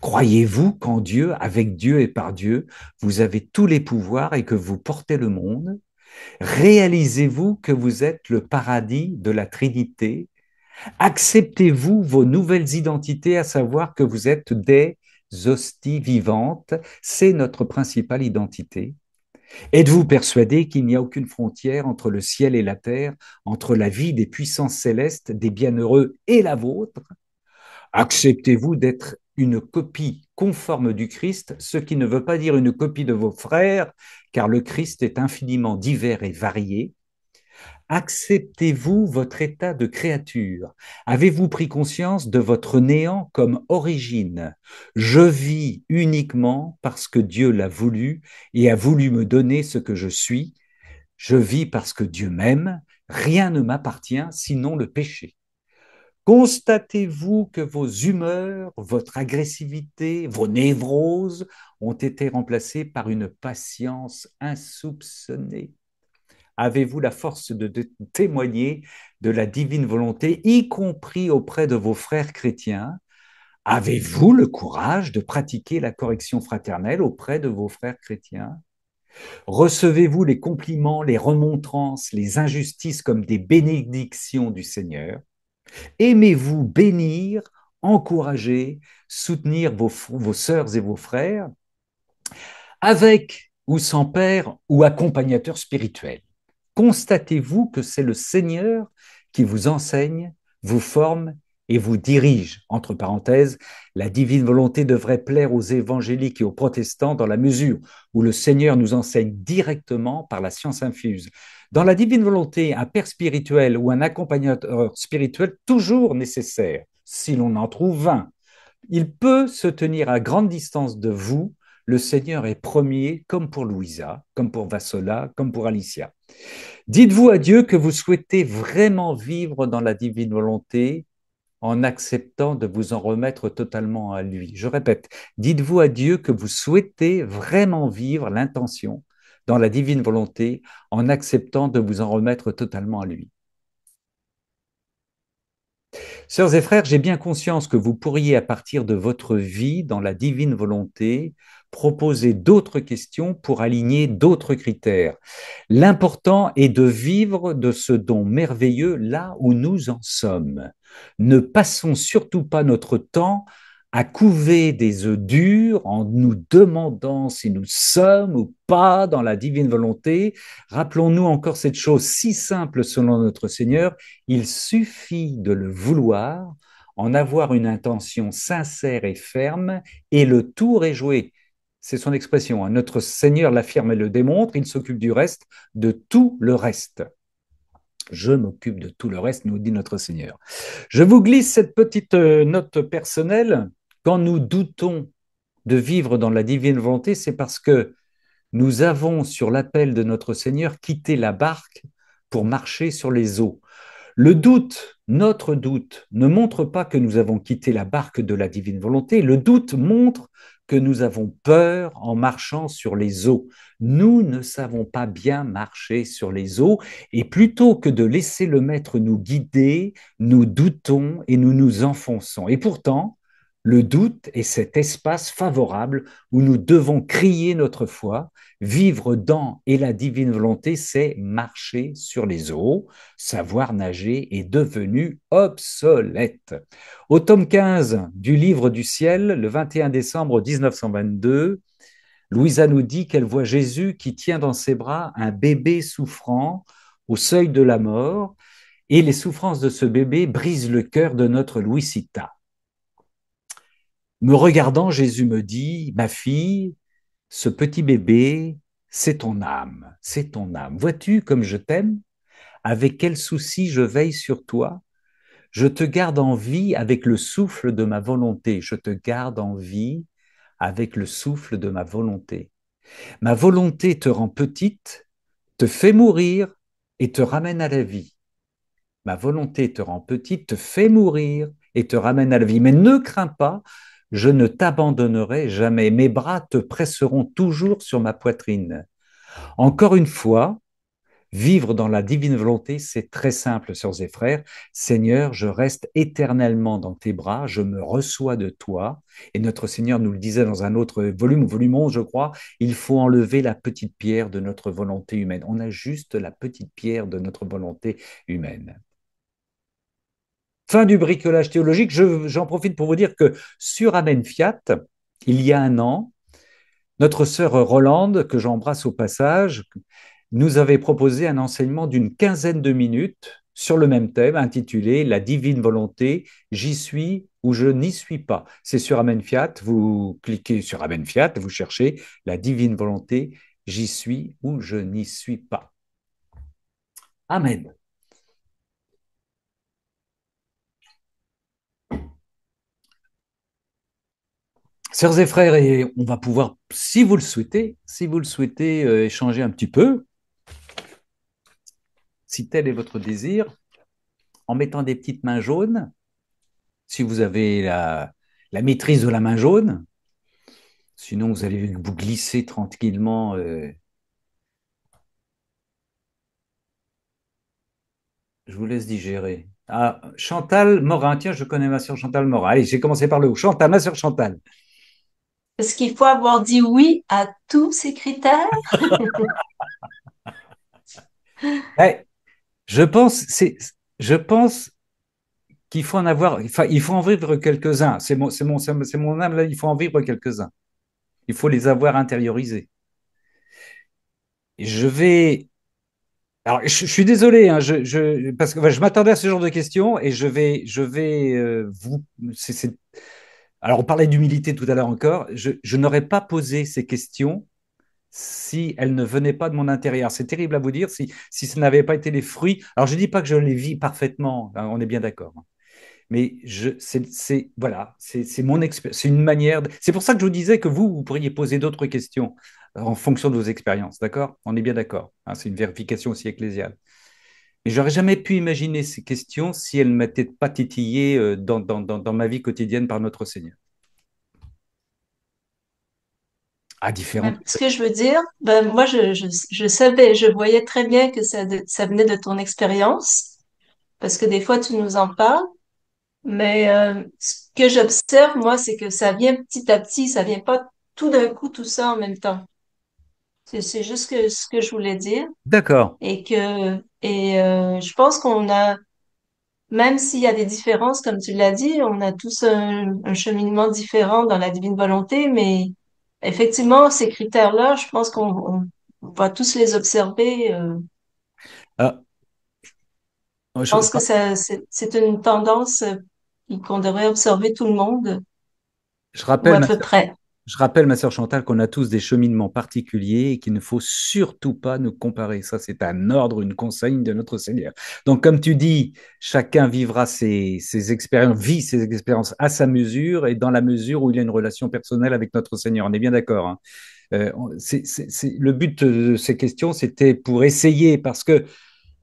Croyez-vous qu'en Dieu, avec Dieu et par Dieu, vous avez tous les pouvoirs et que vous portez le monde? Réalisez-vous que vous êtes le paradis de la Trinité? Acceptez-vous vos nouvelles identités, à savoir que vous êtes des hosties vivantes? C'est notre principale identité. Êtes-vous persuadé qu'il n'y a aucune frontière entre le ciel et la terre, entre la vie des puissances célestes, des bienheureux et la vôtre? Acceptez-vous d'être une copie conforme du Christ, ce qui ne veut pas dire une copie de vos frères, car le Christ est infiniment divers et varié. Acceptez-vous votre état de créature? Avez-vous pris conscience de votre néant comme origine? Je vis uniquement parce que Dieu l'a voulu et a voulu me donner ce que je suis. Je vis parce que Dieu m'aime. Rien ne m'appartient sinon le péché. Constatez-vous que vos humeurs, votre agressivité, vos névroses ont été remplacées par une patience insoupçonnée? Avez-vous la force de témoigner de la divine volonté, y compris auprès de vos frères chrétiens? Avez-vous le courage de pratiquer la correction fraternelle auprès de vos frères chrétiens? Recevez-vous les compliments, les remontrances, les injustices comme des bénédictions du Seigneur? Aimez-vous bénir, encourager, soutenir vos sœurs et vos frères avec ou sans père ou accompagnateur spirituel? Constatez-vous que c'est le Seigneur qui vous enseigne, vous forme et vous dirige. Entre parenthèses, la divine volonté devrait plaire aux évangéliques et aux protestants dans la mesure où le Seigneur nous enseigne directement par la science infuse. Dans la divine volonté, un père spirituel ou un accompagnateur spirituel toujours nécessaire, si l'on en trouve un. Il peut se tenir à grande distance de vous. Le Seigneur est premier, comme pour Louisa, comme pour Vassola, comme pour Alicia. Dites-vous à Dieu que vous souhaitez vraiment vivre dans la divine volonté en acceptant de vous en remettre totalement à lui. Je répète, dites-vous à Dieu que vous souhaitez vraiment vivre l'intention dans la divine volonté en acceptant de vous en remettre totalement à lui. Sœurs et frères, j'ai bien conscience que vous pourriez, à partir de votre vie dans la divine volonté, proposer d'autres questions pour aligner d'autres critères. L'important est de vivre de ce don merveilleux là où nous en sommes. Ne passons surtout pas notre temps à couver des œufs durs en nous demandant si nous sommes ou pas dans la divine volonté. Rappelons-nous encore cette chose si simple selon notre Seigneur, il suffit de le vouloir, en avoir une intention sincère et ferme, et le tour est joué. C'est son expression. Hein. Notre Seigneur l'affirme et le démontre, il s'occupe du reste, de tout le reste. Je m'occupe de tout le reste, nous dit notre Seigneur. Je vous glisse cette petite note personnelle. Quand nous doutons de vivre dans la divine volonté, c'est parce que nous avons, sur l'appel de notre Seigneur, quitté la barque pour marcher sur les eaux. Le doute, notre doute, ne montre pas que nous avons quitté la barque de la divine volonté. Le doute montre que nous avons peur en marchant sur les eaux. Nous ne savons pas bien marcher sur les eaux et plutôt que de laisser le Maître nous guider, nous doutons et nous nous enfonçons. Et pourtant, le doute est cet espace favorable où nous devons crier notre foi. Vivre dans et la divine volonté, c'est marcher sur les eaux. Savoir nager est devenu obsolète. Au tome 15 du Livre du ciel, le 21 décembre 1922, Louisa nous dit qu'elle voit Jésus qui tient dans ses bras un bébé souffrant au seuil de la mort, et les souffrances de ce bébé brisent le cœur de notre Louisita. Me regardant, Jésus me dit, ma fille, ce petit bébé, c'est ton âme, c'est ton âme. Vois-tu comme je t'aime? Avec quel souci je veille sur toi? Je te garde en vie avec le souffle de ma volonté. Je te garde en vie avec le souffle de ma volonté. Ma volonté te rend petite, te fait mourir et te ramène à la vie. Ma volonté te rend petite, te fait mourir et te ramène à la vie. Mais ne crains pas, je ne t'abandonnerai jamais. Mes bras te presseront toujours sur ma poitrine. Encore une fois, vivre dans la divine volonté, c'est très simple, sœurs et frères. Seigneur, je reste éternellement dans tes bras, je me reçois de toi. Et notre Seigneur nous le disait dans un autre volume, volume 11, je crois, il faut enlever la petite pierre de notre volonté humaine. On a juste la petite pierre de notre volonté humaine. Fin du bricolage théologique, j'en profite pour vous dire que sur Amen Fiat, il y a un an, notre sœur Rolande, que j'embrasse au passage, nous avait proposé un enseignement d'une quinzaine de minutes sur le même thème intitulé La divine volonté, j'y suis ou je n'y suis pas. C'est sur Amen Fiat, vous cliquez sur Amen Fiat, vous cherchez La divine volonté, j'y suis ou je n'y suis pas. Amen. Sœurs et frères, et on va pouvoir, si vous le souhaitez, échanger un petit peu, si tel est votre désir, en mettant des petites mains jaunes, si vous avez la maîtrise de la main jaune. Sinon, vous allez vous glisser tranquillement. Je vous laisse digérer. Ah, Chantal Morin. Tiens, je connais ma sœur Chantal Morin. Allez, j'ai commencé par le haut. Chantal, ma sœur Chantal. Est-ce qu'il faut avoir dit oui à tous ces critères? Eh, je pense, je pense qu'il faut en avoir. Enfin, il faut en vivre quelques-uns. C'est mon âme là. Il faut en vivre quelques-uns. Il faut les avoir intériorisés. Et je vais. Alors, je suis désolé, hein, parce que je m'attendais à ce genre de questions et je vais vous. Alors, on parlait d'humilité tout à l'heure encore. Je n'aurais pas posé ces questions si elles ne venaient pas de mon intérieur. C'est terrible à vous dire, si ce n'avait pas été les fruits. Alors, je ne dis pas que je les vis parfaitement, hein, on est bien d'accord. Mais voilà, c'est mon expérience, c'est une manière. C'est pour ça que je vous disais que vous pourriez poser d'autres questions en fonction de vos expériences, d'accord? On est bien d'accord, hein, c'est une vérification aussi ecclésiale. Mais j'aurais jamais pu imaginer ces questions si elles ne m'étaient pas titillées dans ma vie quotidienne par notre Seigneur. À différentes. Ce que je veux dire, ben, moi, je savais, je voyais très bien que ça venait de ton expérience, parce que des fois, tu nous en parles, mais ce que j'observe, moi, c'est que ça vient petit à petit, ça vient pas tout d'un coup, tout ça en même temps. C'est juste ce que je voulais dire, D'accord. et je pense qu'on a, même s'il y a des différences, comme tu l'as dit, on a tous un cheminement différent dans la divine volonté, mais effectivement, ces critères-là, je pense on va tous les observer. Ah, Je je, pense que c'est une tendance qu'on devrait observer tout le monde, je ou rappelle à ma peu sœur, près. Je rappelle, ma sœur Chantal, qu'on a tous des cheminements particuliers et qu'il ne faut surtout pas nous comparer. Ça, c'est un ordre, une consigne de notre Seigneur. Donc, comme tu dis, chacun vivra ses expériences, vit ses expériences à sa mesure et dans la mesure où il a une relation personnelle avec notre Seigneur. On est bien d'accord, hein. Le but de ces questions, c'était pour essayer, parce que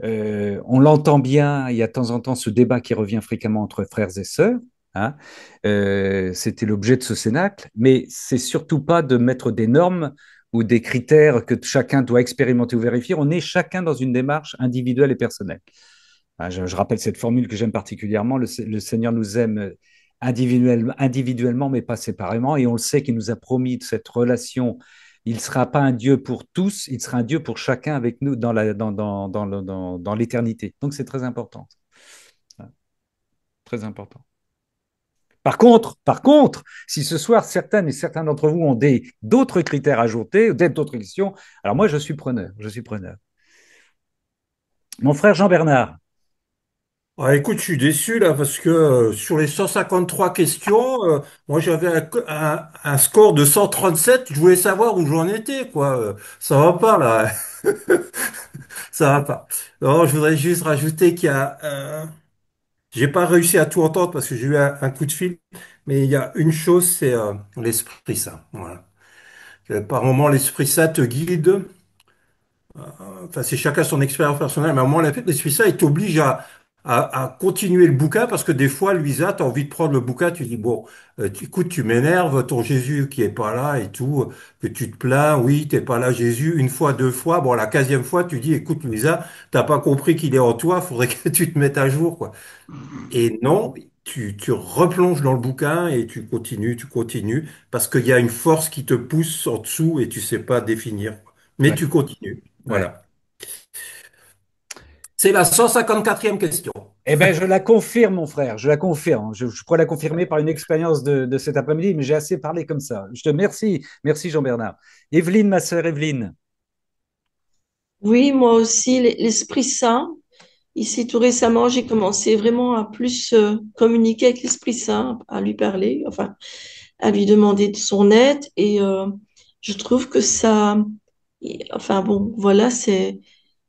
on l'entend bien, il y a de temps en temps ce débat qui revient fréquemment entre frères et sœurs. Hein. C'était l'objet de ce cénacle, mais c'est surtout pas de mettre des normes ou des critères que chacun doit expérimenter ou vérifier. On est chacun dans une démarche individuelle et personnelle. Hein, je rappelle cette formule que j'aime particulièrement, le Seigneur nous aime individuellement, mais pas séparément, et on le sait qu'il nous a promis cette relation. Il ne sera pas un Dieu pour tous, il sera un Dieu pour chacun avec nous dans l'éternité. Donc c'est très important. Très important. Par contre, si ce soir certaines et certains d'entre vous ont d'autres critères à ajouter ou d'autres questions, alors moi je suis preneur. Je suis preneur. Mon frère Jean-Bernard. Ah, écoute, je suis déçu là parce que sur les 153 questions, moi j'avais un score de 137. Je voulais savoir où j'en étais, quoi. Ça va pas là, ça va pas. Non, je voudrais juste rajouter qu'il y a, j'ai pas réussi à tout entendre parce que j'ai eu un coup de fil, mais il y a une chose, c'est l'Esprit Saint. Voilà. Par moment, l'Esprit Saint te guide. Enfin, c'est chacun son expérience personnelle, mais à un moment, l'Esprit Saint, il t'oblige à continuer le bouquin parce que des fois, Louisa, tu as envie de prendre le bouquin, tu dis, bon, écoute, tu m'énerves, ton Jésus qui est pas là et tout, que tu te plains, oui, t'es pas là, Jésus, une fois, deux fois, bon, la 15e fois, tu dis, écoute, Louisa, t'as pas compris qu'il est en toi, faudrait que tu te mettes à jour, quoi. Et non, tu replonges dans le bouquin et tu continues, parce qu'il y a une force qui te pousse en dessous et tu sais pas définir, quoi. Mais Ouais, tu continues. ouais. Voilà. C'est la 154e question. Eh bien, je la confirme, mon frère, je la confirme. Je pourrais la confirmer par une expérience de cet après-midi, mais j'ai assez parlé comme ça. Je te remercie. Merci, Jean-Bernard. Evelyne, ma sœur Evelyne. Oui, moi aussi, l'Esprit Saint. Ici, tout récemment, j'ai commencé vraiment à plus communiquer avec l'Esprit Saint, à lui parler, enfin, à lui demander de son aide. Et je trouve que ça, enfin bon, voilà,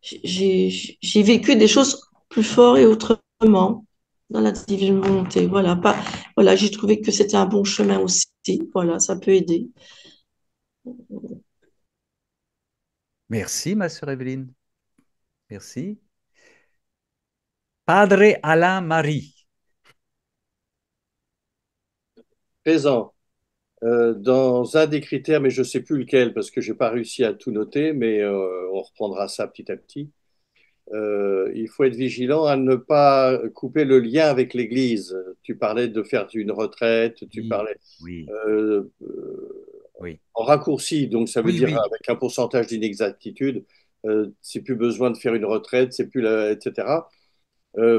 j'ai vécu des choses plus fortes et autrement dans la divine volonté. Voilà, pas, voilà, j'ai trouvé que c'était un bon chemin aussi. Voilà, ça peut aider. Merci, ma sœur Evelyne. Merci. Padre Alain Marie. Présent. Dans un des critères, mais je ne sais plus lequel parce que je n'ai pas réussi à tout noter, mais on reprendra ça petit à petit. Il faut être vigilant à ne pas couper le lien avec l'Église. Tu parlais de faire une retraite, tu Oui, parlais oui, oui, en raccourci, donc ça veut oui, dire oui, avec un pourcentage d'inexactitude. C'est plus besoin de faire une retraite, c'est plus etc.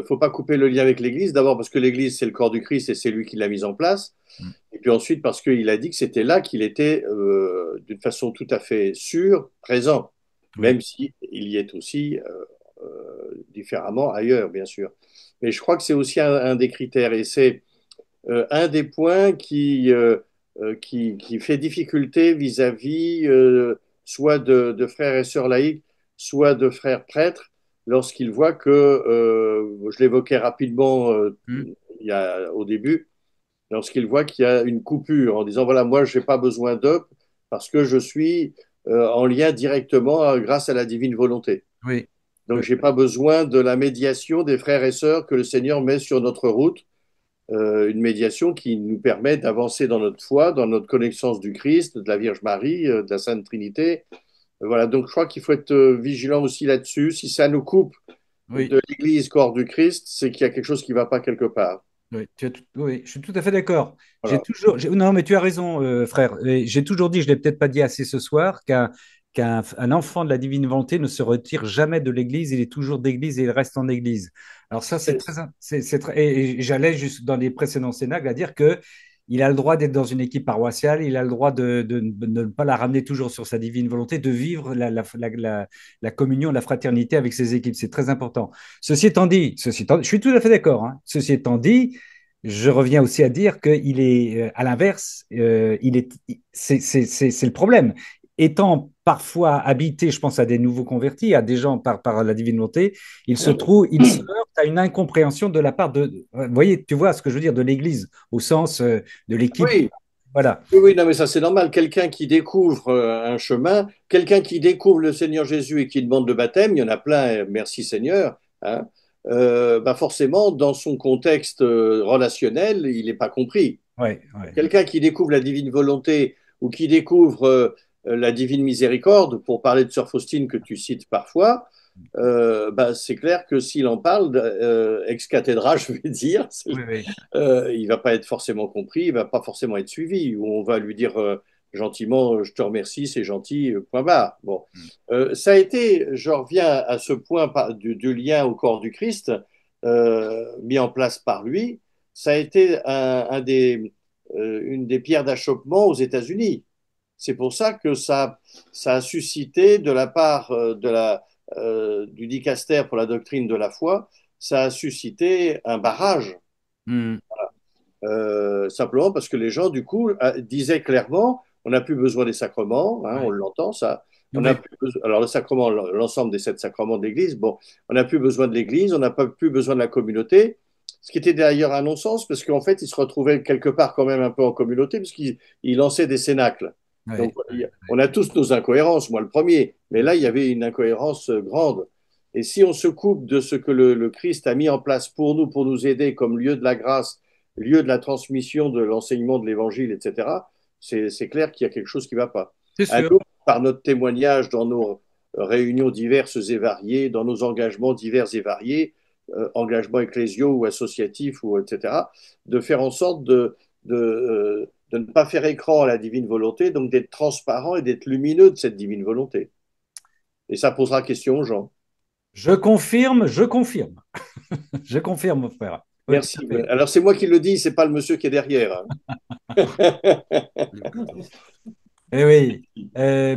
Faut pas couper le lien avec l'Église. D'abord parce que l'Église c'est le corps du Christ et c'est lui qui l'a mise en place. mm, Et puis ensuite parce qu'il a dit que c'était là qu'il était d'une façon tout à fait sûre, présent, oui, même si il y est aussi différemment ailleurs, bien sûr. Mais je crois que c'est aussi un des critères et c'est un des points qui fait difficulté vis-à-vis soit de frères et sœurs laïcs, soit de frères prêtres, lorsqu'ils voient que, je l'évoquais rapidement mm, au début, lorsqu'ils voient qu'il y a une coupure en disant, voilà, moi, je n'ai pas besoin d'eux parce que je suis en lien directement grâce à la divine volonté. oui, Donc, oui, je n'ai pas besoin de la médiation des frères et sœurs que le Seigneur met sur notre route, une médiation qui nous permet d'avancer dans notre foi, dans notre connaissance du Christ, de la Vierge Marie, de la Sainte Trinité. Voilà, donc je crois qu'il faut être vigilant aussi là-dessus. Si ça nous coupe oui. de l'Église, corps du Christ, c'est qu'il y a quelque chose qui ne va pas quelque part. Oui, oui, je suis tout à fait d'accord. Voilà. Non, mais tu as raison, frère. Et j'ai toujours dit, je l'ai peut-être pas dit assez ce soir, qu'un enfant de la divine volonté ne se retire jamais de l'Église. Il est toujours d'Église et il reste en Église. Alors ça, C'est et j'allais juste dans les précédents cénacles à dire que il a le droit d'être dans une équipe paroissiale, il a le droit de ne pas la ramener toujours sur sa divine volonté, de vivre la communion, la fraternité avec ses équipes. C'est très important. Je suis tout à fait d'accord. Hein. Ceci étant dit, je reviens aussi à dire qu'il est, à l'inverse, c'est le problème. Étant parfois habité, je pense à des nouveaux convertis, à des gens par la divine volonté, il se heurte à une incompréhension de la part de, vous voyez, tu vois ce que je veux dire, de l'Église, au sens de l'équipe. Oui, Voilà. oui, oui, non, mais ça c'est normal. Quelqu'un qui découvre un chemin, quelqu'un qui découvre le Seigneur Jésus et qui demande le baptême, il y en a plein, merci Seigneur, hein, bah forcément, dans son contexte relationnel, il n'est pas compris. Ouais, ouais. Quelqu'un qui découvre la divine volonté ou qui découvre la divine miséricorde, pour parler de Sœur Faustine que tu cites parfois, bah, c'est clair que s'il en parle ex cathedra, je vais dire, Oui, oui. il va pas être forcément compris, il va pas forcément être suivi, ou on va lui dire gentiment, je te remercie, c'est gentil, point barre. Bon, ça a été, je reviens à ce point du lien au corps du Christ mis en place par lui, ça a été une des pierres d'achoppement aux États-Unis. C'est pour ça que ça a suscité de la part du dicaster pour la doctrine de la foi, ça a suscité un barrage. Hmm. Simplement parce que les gens, du coup, disaient clairement, on n'a plus besoin des sacrements, hein, on Ouais. l'entend, ça. On a Oui. plus alors, le sacrement, l'ensemble des 7 sacrements de l'Église, bon, on n'a plus besoin de l'Église, on n'a pas plus besoin de la communauté, ce qui était d'ailleurs un non-sens, parce qu'en fait, ils se retrouvaient quelque part quand même un peu en communauté, parce qu'ils lançaient des cénacles. Donc, Ouais. on a tous nos incohérences, moi le premier, mais là, il y avait une incohérence grande. Et si on se coupe de ce que le Christ a mis en place pour nous aider comme lieu de la grâce, lieu de la transmission de l'enseignement de l'Évangile, etc., c'est clair qu'il y a quelque chose qui ne va pas. C'est À sûr. nous, par notre témoignage dans nos réunions diverses et variées, dans nos engagements divers et variés, engagements ecclésiaux ou associatifs, ou etc., de faire en sorte de ne pas faire écran à la divine volonté, donc d'être transparent et d'être lumineux de cette divine volonté. Et ça posera question aux gens. Je confirme, je confirme. Je confirme, mon frère. Oui, tout à Merci. fait. Alors c'est moi qui le dis, c'est pas le monsieur qui est derrière, hein. Eh oui.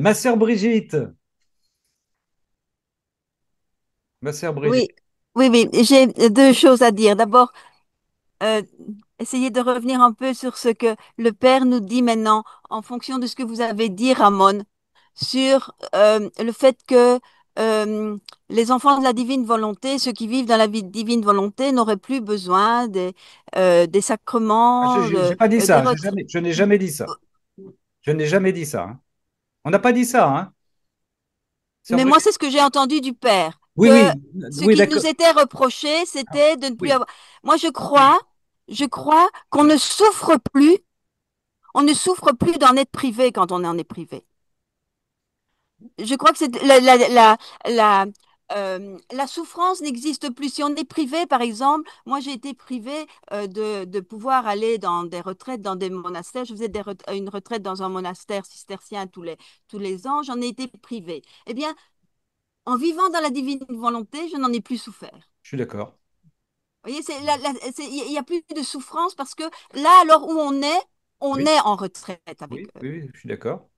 Ma sœur Brigitte. Ma sœur Brigitte. Oui, oui, oui, j'ai deux choses à dire. D'abord, euh, essayez de revenir un peu sur ce que le Père nous dit maintenant, en fonction de ce que vous avez dit, Ramon, sur le fait que euh, les enfants de la divine volonté, ceux qui vivent dans la divine volonté, n'auraient plus besoin des Ah, sacrements, je n'ai pas dit des ça. retraites. Je n'ai jamais dit ça. Je n'ai jamais dit ça, hein. On n'a pas dit ça, hein. Sœur Mais moi, Brigitte. c'est ce que j'ai entendu du Père, Oui, que oui, ce oui, qui d'accord. nous était reproché, Ah, c'était de ne plus oui. avoir. Moi, je crois qu'on ne souffre plus, on ne souffre plus d'en être privé quand on en est privé. Je crois que c'est la souffrance n'existe plus. Si on est privé, par exemple, moi j'ai été privée de pouvoir aller dans des retraites, dans des monastères. Je faisais une retraite dans un monastère cistercien tous les ans. J'en ai été privée. Eh bien, en vivant dans la divine volonté, je n'en ai plus souffert. Je suis d'accord. Vous voyez, il n'y a plus de souffrance parce que là, alors où on Oui, est en retraite avec oui, eux. oui, oui, je suis d'accord.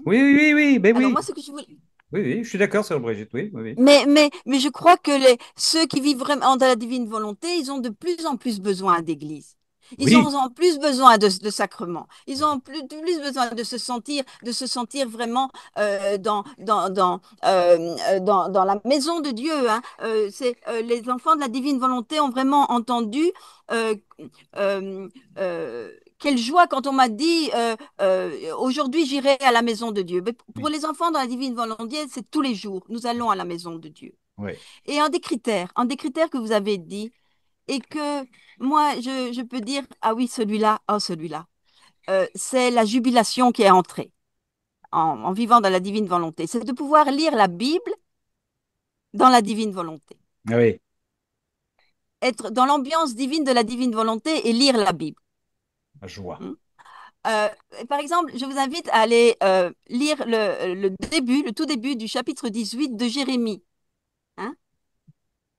Oui, oui, oui, oui, ben Alors oui. moi, ce que je voulais, Oui, oui, je suis d'accord, sœur Brigitte. Oui, oui, oui. mais je crois que ceux qui vivent vraiment dans la divine volonté, ils ont de plus en plus besoin d'église. Ils ont Oui, en plus besoin de sacrements. Ils ont plus besoin de se sentir vraiment dans la maison de Dieu, hein. Les enfants de la divine volonté ont vraiment entendu euh, euh, quelle joie quand on m'a dit aujourd'hui j'irai à la maison de Dieu. Mais pour oui, les enfants dans la divine volonté, c'est tous les jours. Nous allons à la maison de Dieu. oui. Et un des critères que vous avez dit, et que moi je peux dire, ah oui, celui-là, oh celui-là, c'est la jubilation qui est entrée en vivant dans la divine volonté. C'est de pouvoir lire la Bible dans la divine volonté. Ah oui, Être dans l'ambiance divine de la divine volonté et lire la Bible. la joie. Hmm. Euh, Par exemple, je vous invite à aller lire le tout début du chapitre 18 de Jérémie, hein,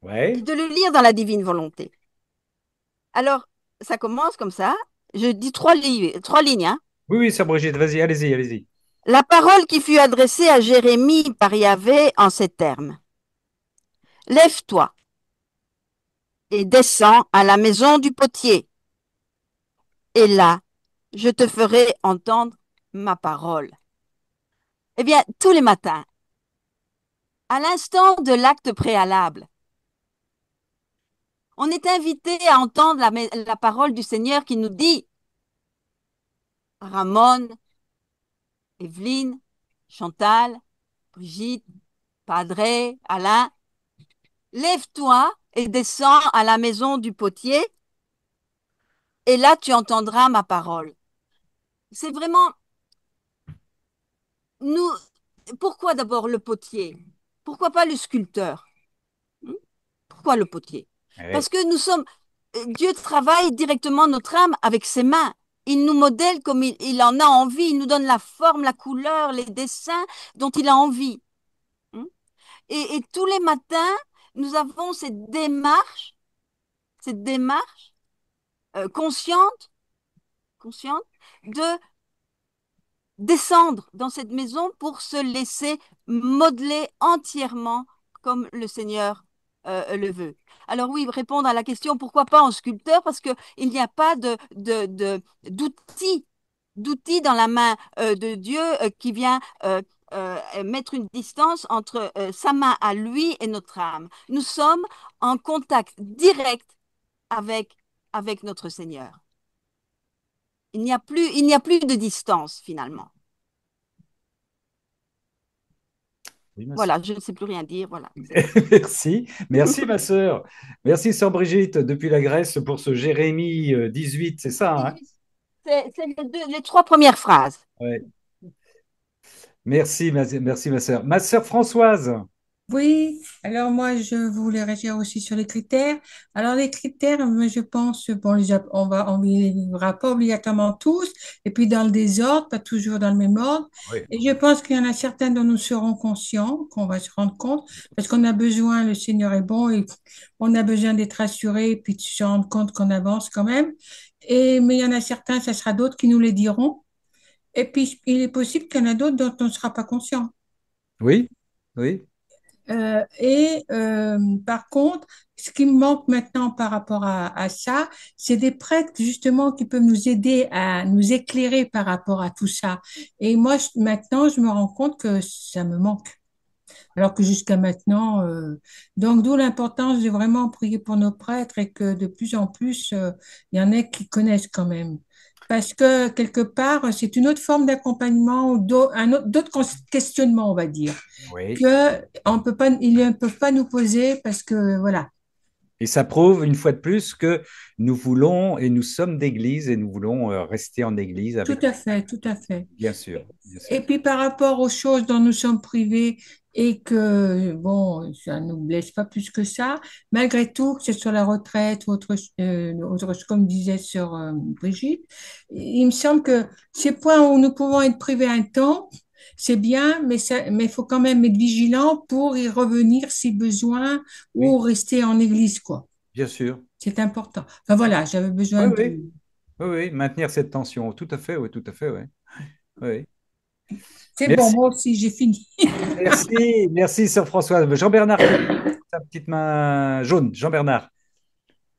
et Ouais. de le lire dans la divine volonté. Alors, ça commence comme ça. Je dis trois lignes, hein. Oui, oui, sœur Brigitte, vas-y, allez-y, allez-y. La parole qui fut adressée à Jérémie par Yahvé en ces termes. Lève-toi et descends à la maison du potier. et là, je te ferai entendre ma parole. Eh bien, tous les matins, à l'instant de l'acte préalable, on est invité à entendre la parole du Seigneur qui nous dit, Ramon, Evelyne, Chantal, Brigitte, Padre, Alain, lève-toi et descends à la maison du potier, et là tu entendras ma parole. C'est vraiment, nous, pourquoi d'abord le potier? Pourquoi pas le sculpteur? Pourquoi le potier? Ouais. Parce que Dieu travaille directement notre âme avec ses mains. Il nous modèle comme il en a envie. Il nous donne la forme, la couleur, les dessins dont il a envie. Et tous les matins, nous avons cette démarche consciente, consciente de descendre dans cette maison pour se laisser modeler entièrement comme le Seigneur le veut. Alors oui, répondre à la question pourquoi pas en sculpteur, parce qu'il n'y a pas d'outils dans la main de Dieu qui vient mettre une distance entre sa main à lui et notre âme. Nous sommes en contact direct avec, avec notre Seigneur. Il n'y a plus de distance finalement. Oui, ma sœur. Voilà, je ne sais plus rien dire. Voilà. Merci. Merci, ma sœur. Merci, sœur Brigitte, depuis la Grèce, pour ce Jérémie 18, c'est ça, hein? C'est les trois premières phrases. Ouais. Merci, merci, ma sœur. Ma sœur Françoise. Oui, alors moi je voulais réagir aussi sur les critères. Alors les critères, moi, je pense, bon, on les lira pas obligatoirement tous, et puis dans le désordre, pas toujours dans le même ordre. Oui. Et je pense qu'il y en a certains dont nous serons conscients, qu'on va se rendre compte, parce qu'on a besoin, le Seigneur est bon, et on a besoin d'être rassuré, et puis de se rendre compte qu'on avance quand même. Mais il y en a certains, ça sera d'autres qui nous les diront. Et puis il est possible qu'il y en a d'autres dont on ne sera pas conscient. Oui, oui, Par contre, ce qui me manque maintenant par rapport à ça, c'est des prêtres justement qui peuvent nous aider à nous éclairer par rapport à tout ça. Et moi, maintenant, je me rends compte que ça me manque. Alors que jusqu'à maintenant, donc d'où l'importance de vraiment prier pour nos prêtres et que de plus en plus, il y en a qui connaissent quand même. Parce que quelque part, c'est une autre forme d'accompagnement ou d'autres questionnements, on va dire oui. que on peut pas, ils ne peuvent pas nous poser parce que voilà. Et ça prouve une fois de plus que nous voulons et nous sommes d'église et nous voulons rester en église Tout avec, à fait, tout à fait. bien sûr, bien Et sûr. puis par rapport aux choses dont nous sommes privés et que bon, ça ne nous blesse pas plus que ça, malgré tout, que ce soit la retraite ou comme disait sur Brigitte, il me semble que ces points où nous pouvons être privés un temps, c'est bien, mais il faut quand même être vigilant pour y revenir si besoin Oui, ou rester en église, quoi. bien sûr. C'est important. Enfin voilà, j'avais Oui, besoin de... oui, oui, oui, maintenir cette tension. Tout à fait, oui, tout à fait, oui. Oui. C'est bon, Merci, moi aussi, j'ai fini. merci, merci, sœur Françoise. Jean-Bernard qui a sa petite main jaune. Jean-Bernard.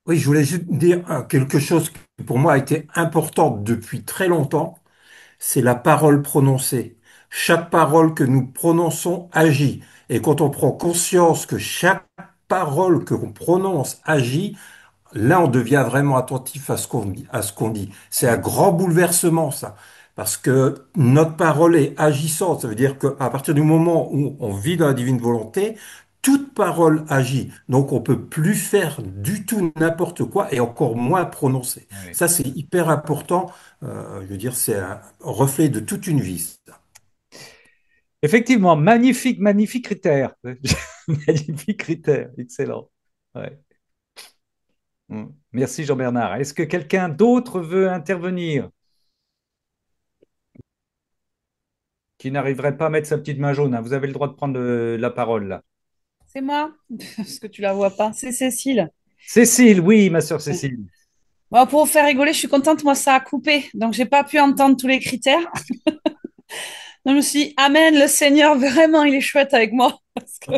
Oui, je voulais juste dire quelque chose qui pour moi a été important depuis très longtemps, c'est la parole prononcée. Chaque parole que nous prononçons agit. Et quand on prend conscience que chaque parole que l'on prononce agit, là, on devient vraiment attentif à ce qu'on dit, à ce qu'on dit. C'est un grand bouleversement, ça. Parce que notre parole est agissante. Ça veut dire qu'à partir du moment où on vit dans la divine volonté, toute parole agit. Donc, on peut plus faire du tout n'importe quoi et encore moins prononcer. Oui. Ça, c'est hyper important. Je veux dire, c'est un reflet de toute une vie, ça. Effectivement, magnifique, magnifique critère. Magnifique critère, excellent. Ouais. Merci Jean-Bernard. Est-ce que quelqu'un d'autre veut intervenir qui n'arriverait pas à mettre sa petite main jaune, hein? Vous avez le droit de prendre la parole là. C'est moi, parce que tu la vois pas. C'est Cécile. Cécile, oui, ma sœur Cécile. Bon, pour vous faire rigoler, je suis contente, moi ça a coupé, donc j'ai pas pu entendre tous les critères. Donc je me suis dit, Amen, le Seigneur, vraiment, il est chouette avec moi. Parce que,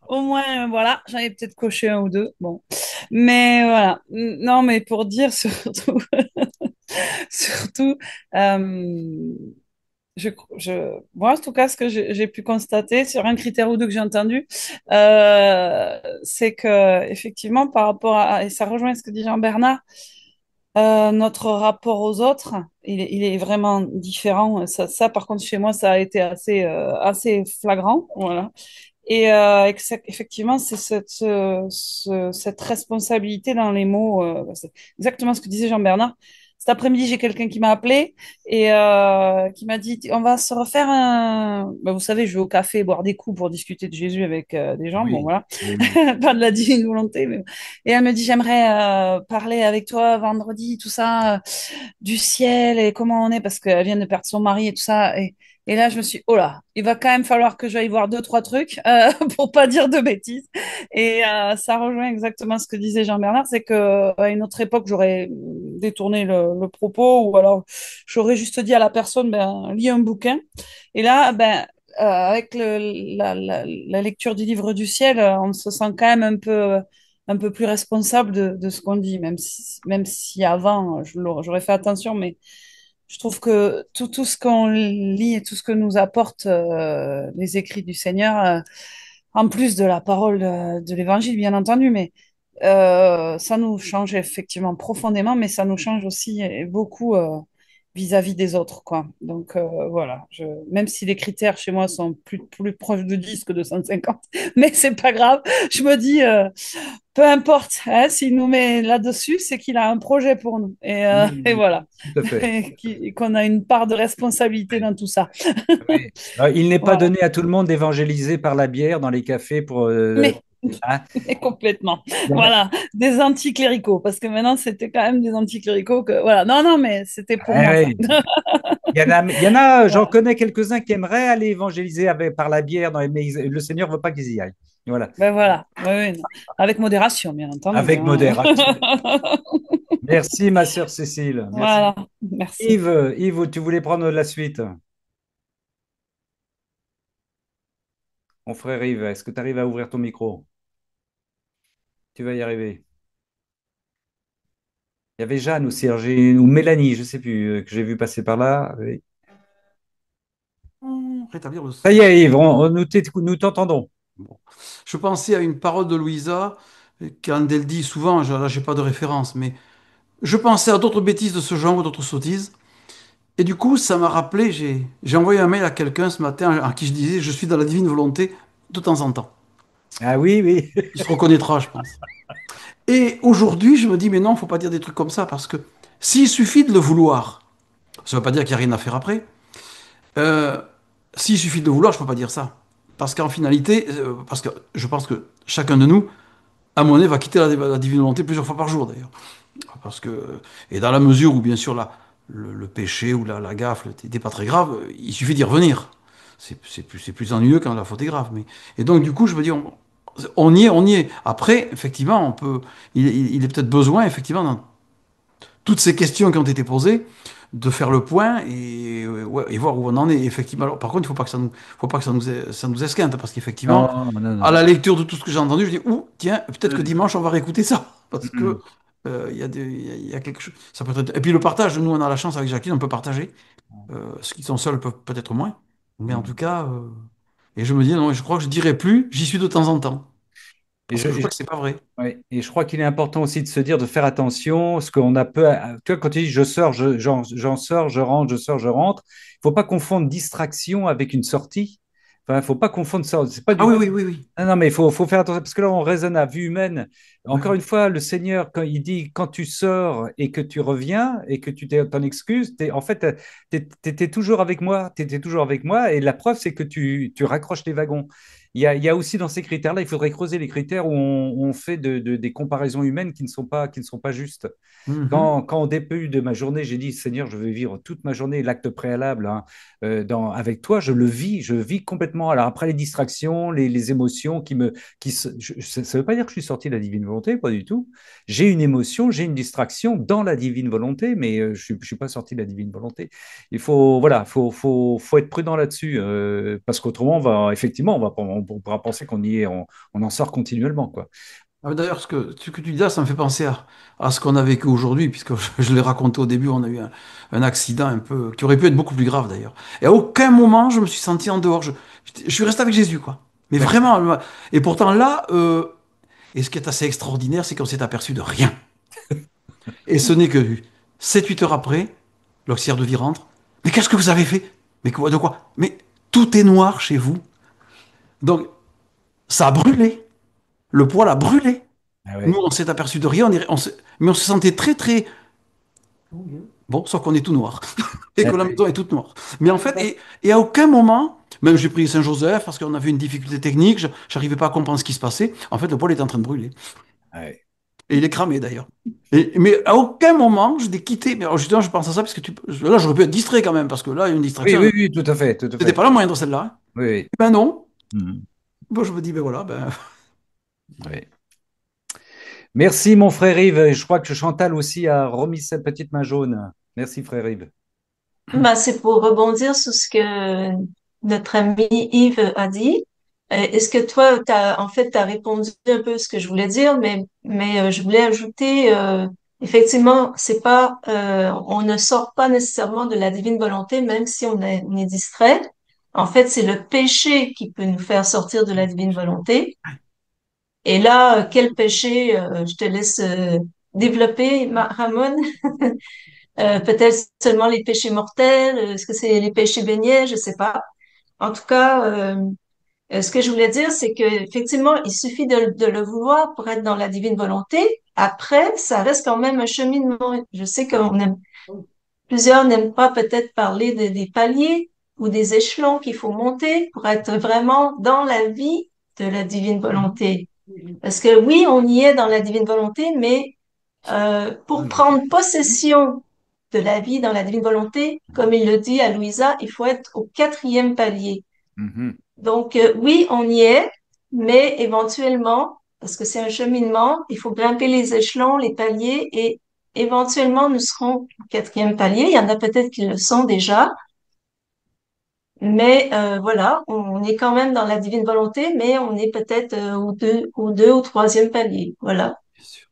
au moins, voilà, j'en ai peut-être coché un ou deux. Bon. Mais voilà. Non, mais pour dire surtout, Surtout, euh, moi, en tout cas, ce que j'ai pu constater sur un critère ou deux que j'ai entendu, c'est que effectivement, par rapport et ça rejoint ce que dit Jean-Bernard, notre rapport aux autres, il est vraiment différent. Par contre, chez moi, ça a été assez flagrant, voilà. Effectivement, c'est cette responsabilité dans les mots. C'est exactement ce que disait Jean-Bernard. Cet après-midi, j'ai quelqu'un qui m'a appelé et qui m'a dit, on va se refaire un... Ben, vous savez, je vais au café boire des coups pour discuter de Jésus avec des gens. Bon, Oui, voilà. oui, oui. Pas de la divine volonté. Et elle me dit, j'aimerais parler avec toi vendredi, tout ça, du ciel et comment on est, parce qu'elle vient de perdre son mari et tout ça. Et là, je me suis dit, oh là, il va quand même falloir que j'aille voir deux, trois trucs pour pas dire de bêtises. Et ça rejoint exactement ce que disait Jean-Bernard, c'est que à une autre époque, j'aurais détourné le propos ou alors j'aurais juste dit à la personne, ben, lis un bouquin. Et là, ben, avec la lecture du livre du ciel, on se sent quand même un peu plus responsable de ce qu'on dit, même si avant, j'aurais fait attention, mais je trouve que tout ce qu'on lit et tout ce que nous apportent les écrits du Seigneur, en plus de la parole de l'Évangile, bien entendu, mais ça nous change effectivement profondément, mais ça nous change aussi beaucoup vis-à-vis des autres, quoi. Donc voilà, même si les critères chez moi sont plus proches de 10 que de 150, mais c'est pas grave. Je me dis, peu importe, hein, s'il nous met là-dessus, c'est qu'il a un projet pour nous. Oui, Et oui, voilà, tout à fait. et qu'on a une part de responsabilité dans tout ça. Oui. Il n'est pas Voilà. donné à tout le monde d'évangéliser par la bière dans les cafés pour. Mais, Hein. mais complètement. Voilà, des anticléricaux, parce que maintenant, c'était quand même des anticléricaux que, voilà. Non, non, mais c'était pour Ah moi, ça. oui. J'en Voilà. connais quelques-uns qui aimeraient aller évangéliser par la bière, mais le Seigneur ne veut pas qu'ils y aillent. Voilà. Ben voilà. Oui, oui, non. Avec modération, bien entendu, Avec hein. modération. Merci, ma sœur Cécile. Merci. Voilà, merci. Yves, tu voulais prendre la suite. Mon frère Yves, est-ce que tu arrives à ouvrir ton micro? Tu vas y arriver. Il y avait Jeanne ou Serge ou Mélanie, je ne sais plus, que j'ai vu passer par là. Oui. Rétablir le Ça y son. est, Yves, nous t'entendons. Bon. Je pensais à une parole de Louisa, quand elle dit souvent, là j'ai pas de référence, mais je pensais à d'autres bêtises de ce genre ou d'autres sottises. Et du coup, ça m'a rappelé, j'ai envoyé un mail à quelqu'un ce matin à qui je disais, je suis dans la divine volonté de temps en temps. Ah oui, oui. Il se reconnaîtra, je pense. Et aujourd'hui, je me dis, mais non, faut pas dire des trucs comme ça, parce que s'il suffit de le vouloir, ça veut pas dire qu'il n'y a rien à faire après. Euh, S'il suffit de le vouloir, je peux pas dire ça. Parce qu'en finalité, parce que je pense que chacun de nous, à mon avis, va quitter la divine volonté plusieurs fois par jour d'ailleurs. Parce que, et dans la mesure où, bien sûr, le péché ou la gaffe n'était pas très grave, il suffit d'y revenir. C'est plus ennuyeux quand la faute est grave. Et donc, du coup, je veux dire, on y est, on y est. Après, effectivement, il est peut-être besoin, effectivement, dans toutes ces questions qui ont été posées, de faire le point et, ouais, et voir où on en est. Effectivement, alors, par contre, il faut pas que faut pas que ça nous esquinte, parce qu'effectivement, Non, non, à non. la lecture de tout ce que j'ai entendu, je dis, ouh, tiens, peut-être que dimanche, on va réécouter ça. Parce que Mm, il y a quelque chose. Ça peut être... Et puis le partage, nous, on a la chance avec Jacqueline, on peut partager. Ceux qui sont seuls peuvent peut-être moins. Mais en tout mm. cas, et je me dis, non, je crois que je dirai plus, j'y suis de temps en temps. Et Parce que je crois que c'est pas vrai. ouais, et je crois qu'il est important aussi de se dire, de faire attention, parce qu'on a peu. Tu vois, quand tu dis je sors, j'en sors, je rentre, je sors, je rentre, il faut pas confondre distraction avec une sortie. Enfin, il faut pas confondre ça. C'est pas Ah du oui, tout. oui, oui, oui. Non, non, mais faut faire attention, parce que là, on raisonne à vue humaine. Encore Ouais. une fois, le Seigneur, quand il dit, quand tu sors et que tu reviens et que tu t'en excuses, en fait, tu étais toujours avec moi, tu étais toujours avec moi, et la preuve, c'est que tu raccroches les wagons. Il y a aussi dans ces critères-là, il faudrait creuser les critères où on fait des comparaisons humaines qui ne sont pas justes. Mhm. Quand au début de ma journée, j'ai dit, Seigneur, je veux vivre toute ma journée, l'acte préalable hein, avec toi, je vis complètement. Alors après les distractions, les émotions ça ne veut pas dire que je suis sorti de la divine volonté, pas du tout. J'ai une émotion, j'ai une distraction dans la divine volonté, mais je ne suis pas sorti de la divine volonté. Il faut, voilà, faut être prudent là-dessus, parce qu'autrement, effectivement, on pourra penser qu'on y est, on en sort continuellement, quoi. Ah, d'ailleurs, ce que tu dis là, ça me fait penser à ce qu'on a vécu aujourd'hui, puisque je l'ai raconté au début, on a eu un accident un peu, qui aurait pu être beaucoup plus grave d'ailleurs. Et à aucun moment, je me suis senti en dehors. Je suis resté avec Jésus, quoi. Mais D'accord. vraiment. Et pourtant, là, et ce qui est assez extraordinaire, c'est qu'on s'est aperçu de rien. Et ce n'est que 7 8 heures après, l'auxiliaire de vie rentre. Mais qu'est-ce que vous avez fait? Mais quoi, de quoi? Mais tout est noir chez vous. Donc, ça a brûlé. Le poêle a brûlé. Ah Nous, ouais. on s'est aperçu de rien, mais on se sentait très, très. Bon, sauf qu'on est tout noir. Et Ah que la ouais. maison est toute noire. Mais en fait, et à aucun moment, même j'ai pris Saint-Joseph parce qu'on avait une difficulté technique, je n'arrivais pas à comprendre ce qui se passait. En fait, le poêle était en train de brûler. Ah ouais. Et il est cramé d'ailleurs. Mais à aucun moment, je l'ai quitté. Mais alors, justement, je pense à ça parce que là, j'aurais pu être distrait quand même, parce que là, il y a une Oui, distraction. oui, oui, tout à fait, tout à C'était fait. pas la moindre, celle-là. Hein. Oui, oui. Eh ben non. Mhm. Bon, je me dis, ben voilà, ben. Oui. Merci, mon frère Yves. Je crois que Chantal aussi a remis sa petite main jaune. Merci, frère Yves. Bah, c'est pour rebondir sur ce que notre ami Yves a dit. Est-ce que toi, en fait, t'as répondu un peu à ce que je voulais dire, mais je voulais ajouter, effectivement, c'est pas, on ne sort pas nécessairement de la divine volonté, même si on est distrait. En fait, c'est le péché qui peut nous faire sortir de la divine volonté. Et là, quel péché, je te laisse développer, Ramon. Peut-être seulement les péchés mortels, est-ce que c'est les péchés béniens, je sais pas. En tout cas, ce que je voulais dire, c'est que effectivement, il suffit de le vouloir pour être dans la divine volonté. Après, ça reste quand même un cheminement. Je sais plusieurs n'aiment pas peut-être parler des paliers ou des échelons qu'il faut monter pour être vraiment dans la vie de la divine volonté. Parce que oui, on y est dans la divine volonté, mais pour prendre possession de la vie dans la divine volonté, comme il le dit à Louisa, il faut être au quatrième palier. Mhm. Donc, oui, on y est, mais éventuellement, parce que c'est un cheminement, il faut grimper les échelons, les paliers, et éventuellement, nous serons au quatrième palier. Il y en a peut-être qui le sont déjà, mais voilà, on est quand même dans la divine volonté, mais on est peut-être au deux ou troisième palier. Voilà. Bien sûr.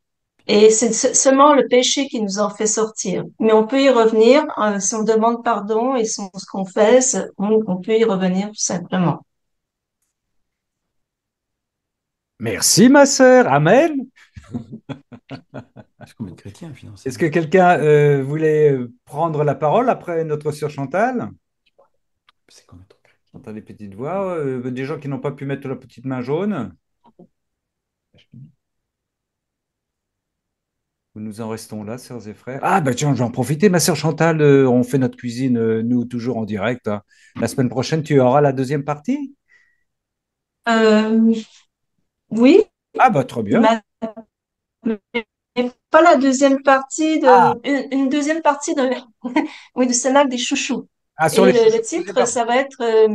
Et c'est seulement le péché qui nous en fait sortir. Mais on peut y revenir, si on demande pardon et si on se confesse, on peut y revenir tout simplement. Merci, ma sœur. Amen. C'est comme être chrétien, finalement. Est-ce que quelqu'un voulait prendre la parole après notre sœur Chantal? C'est comme être chrétien. J'entends des petites voix. Des gens qui n'ont pas pu mettre la petite main jaune. Nous en restons là, sœurs et frères. Ah, bah tiens, je vais en profiter, ma sœur Chantal. On fait notre cuisine, nous, toujours en direct. Hein. La semaine prochaine, tu auras la deuxième partie? Euh, oui, Ah, bah très bien. mais pas la deuxième partie Ah, une deuxième partie de, oui, du Cénacle des chouchous. ah sur Et les chouchous, le deuxième titre, partie. ça va être,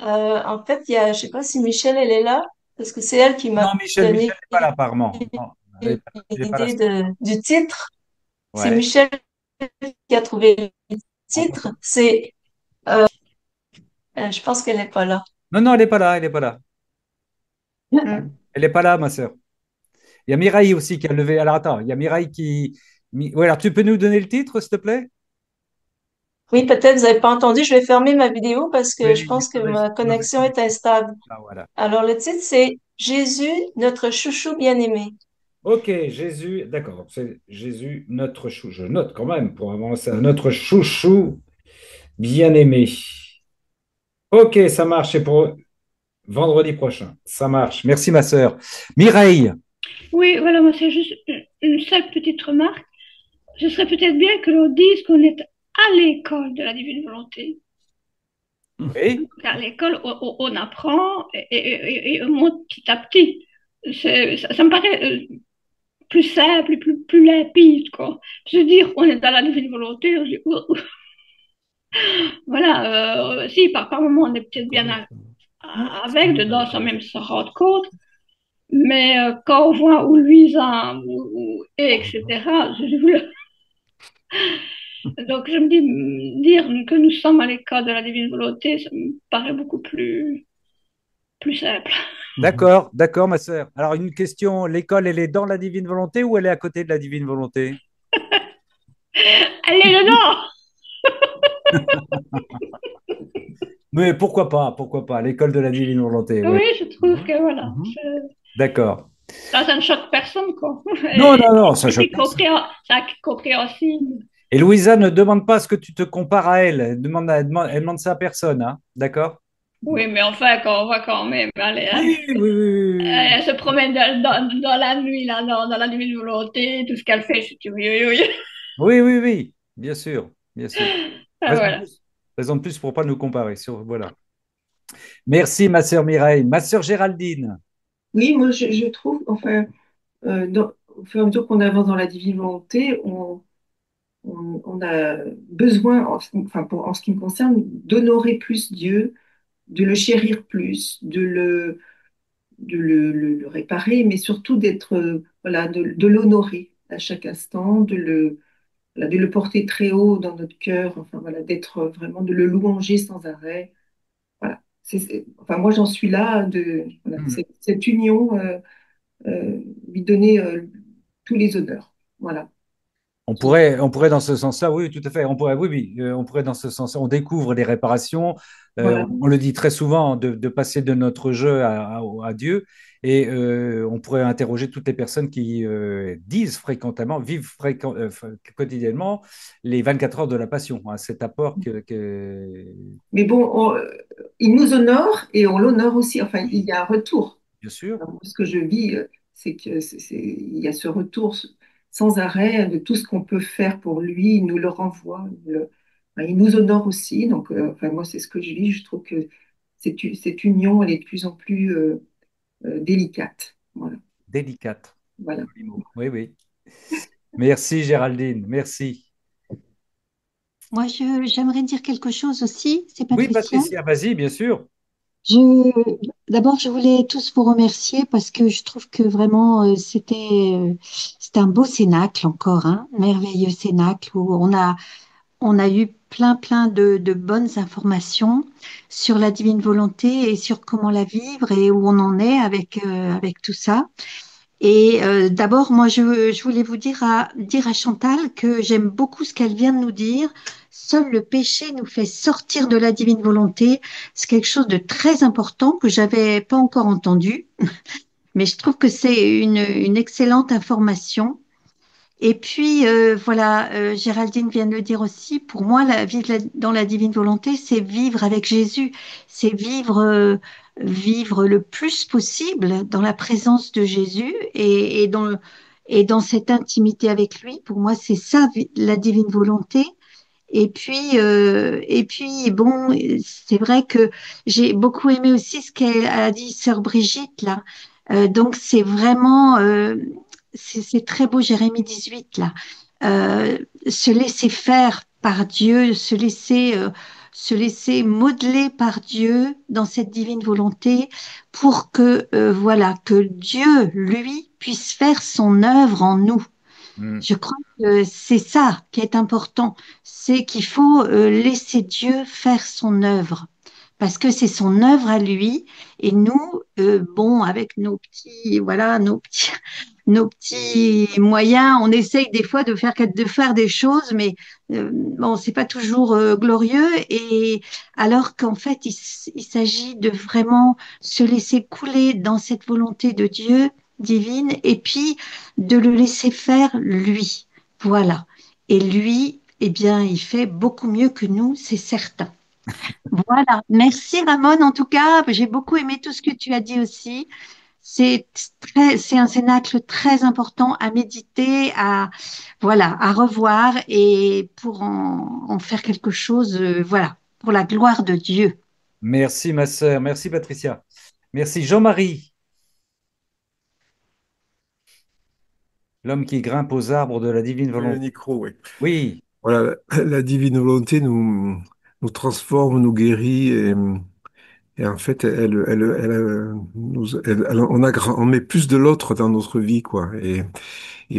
en fait, je sais pas si Michel, elle est là, parce que c'est elle qui Non, m'a Michel donné n'est pas là, apparemment. Non, elle est pas là. l'idée du titre. C'est Ouais. Michel qui a trouvé le titre. Je pense qu'elle n'est pas là. Non, non, elle n'est pas là, elle n'est pas là. Elle n'est pas là, ma sœur. Il y a Mireille aussi qui a levé. Alors attends, il y a Mireille qui. Oui, alors tu peux nous donner le titre, s'il te plaît? Oui, peut-être vous n'avez pas entendu. Je vais fermer ma vidéo parce que je Oui, il pense que faudrait ma nous le connexion répéter. est instable. Ah, voilà. Alors, le titre, c'est Jésus, notre chouchou bien-aimé. Ok, Jésus, d'accord. Donc c'est Jésus, notre chou. Je note quand même pour avancer. Notre chouchou bien-aimé. Ok, ça marche. C'est pour vendredi prochain. Ça marche. Merci, ma sœur. Mireille. Oui, voilà, moi c'est juste une seule petite remarque. Ce serait peut-être bien que l'on dise qu'on est à l'école de la divine volonté. Oui. À l'école, on apprend et on monte petit à petit. Ça me paraît plus simple et plus limpide, quoi. Se dire on est dans la divine volonté, on dit, voilà, si par moment on est peut-être bien avec, dedans sans même s'en rendre compte, mais quand on voit où Louisa, etc., donc je me dis, dire que nous sommes à l'école de la divine volonté, ça me paraît beaucoup plus plus simple. Mhm. D'accord, d'accord, ma sœur. Alors, une question, l'école, elle est dans la divine volonté ou elle est à côté de la divine volonté? Allez, dedans! Mais pourquoi pas, l'école de la divine volonté, oui. Oui, je trouve Mhm, que voilà, mhm. D'accord. ça ne choque personne, quoi. Non, non, non, ça Et choque c'est personne. compréhensible. Et Louisa ne demande pas ce que tu te compares à elle. Elle demande ça à personne, hein. D'accord? Oui, mais enfin, quand on va quand même aller, Oui, hein. oui, oui, oui, Elle se promène dans la nuit, là, dans la divine volonté, tout ce qu'elle fait, je dis oui, oui, oui. oui, oui, oui, bien sûr, bien sûr. Ah, Raison de voilà. plus, raison de plus pour pas nous comparer. Voilà. Merci, ma sœur Mireille. Ma sœur Géraldine. Oui, moi je trouve, enfin, au fur et à mesure qu'on avance dans la divine volonté, on a besoin, enfin, en ce qui me concerne, d'honorer plus Dieu, de le chérir plus, le réparer, mais surtout d'être, voilà, de l'honorer à chaque instant, voilà, de le porter très haut dans notre cœur, enfin voilà, d'être vraiment, de le louanger sans arrêt. Voilà. Enfin, moi j'en suis là, voilà, Hmm. cette union, lui donner tous les honneurs. Voilà. On pourrait dans ce sens-là, oui, tout à fait. On pourrait, oui, oui, on pourrait dans ce sens-là. On découvre les réparations. Voilà. On le dit très souvent, de passer de notre jeu à Dieu. Et on pourrait interroger toutes les personnes qui disent fréquemment, quotidiennement les 24 heures de la Passion, hein, cet apport Mais bon, il nous honore et on l'honore aussi. Enfin, il y a un retour. bien sûr, Alors, moi, ce que je vis, c'est que il y a ce retour sans arrêt de tout ce qu'on peut faire pour lui. Il nous le renvoie. Enfin, il nous honore aussi. Donc, enfin, moi, c'est ce que je vis. Je trouve que cette union, elle est de plus en plus délicate. Voilà. délicate. Voilà. Joli mot. Oui, oui. Merci Géraldine, merci. Moi, j'aimerais dire quelque chose aussi, c'est Oui, Patricia. Patricia, vas-y, bien sûr. Je, D'abord, je voulais tous vous remercier parce que je trouve que vraiment, c'était un beau cénacle encore, hein, un merveilleux cénacle où on a eu plein de bonnes informations sur la divine volonté et sur comment la vivre et où on en est avec tout ça. Et d'abord, moi, je voulais vous dire à Chantal que j'aime beaucoup ce qu'elle vient de nous dire. Seul le péché nous fait sortir de la divine volonté. C'est quelque chose de très important que j'avais pas encore entendu, mais je trouve que c'est une excellente information. Et puis, voilà, Géraldine vient de le dire aussi, pour moi, dans la divine volonté, c'est vivre avec Jésus, c'est vivre le plus possible dans la présence de Jésus et dans cette intimité avec lui. Pour moi, c'est ça, la divine volonté. Et puis, bon, c'est vrai que j'ai beaucoup aimé aussi ce qu'elle a dit, sœur Brigitte, là. Donc, c'est vraiment, c'est très beau, Jérémie 18 là. Se laisser faire par Dieu, se laisser modeler par Dieu dans cette divine volonté pour que, voilà, que Dieu, lui, puisse faire son œuvre en nous. Hmm. Je crois que c'est ça qui est important, c'est qu'il faut laisser Dieu faire son œuvre, parce que c'est son œuvre à lui, et nous, bon, avec voilà, nos petits moyens, on essaye des fois de faire des choses, mais bon, c'est pas toujours glorieux, et alors qu'en fait, il s'agit de vraiment se laisser couler dans cette volonté de Dieu divine, et puis de le laisser faire lui. Voilà. Et lui, eh bien, il fait beaucoup mieux que nous, c'est certain. Voilà. Merci Ramon. En tout cas, j'ai beaucoup aimé tout ce que tu as dit aussi. C'est un cénacle très important à méditer, voilà, à revoir et pour en faire quelque chose, voilà, pour la gloire de Dieu. Merci, ma sœur. Merci, Patricia. Merci, Jean-Marie, l'homme qui grimpe aux arbres de la divine Oui, le volonté. micro, oui. Oui, Voilà, la divine volonté nous transforme, nous guérit et en fait, on met plus de l'autre dans notre vie, quoi. Et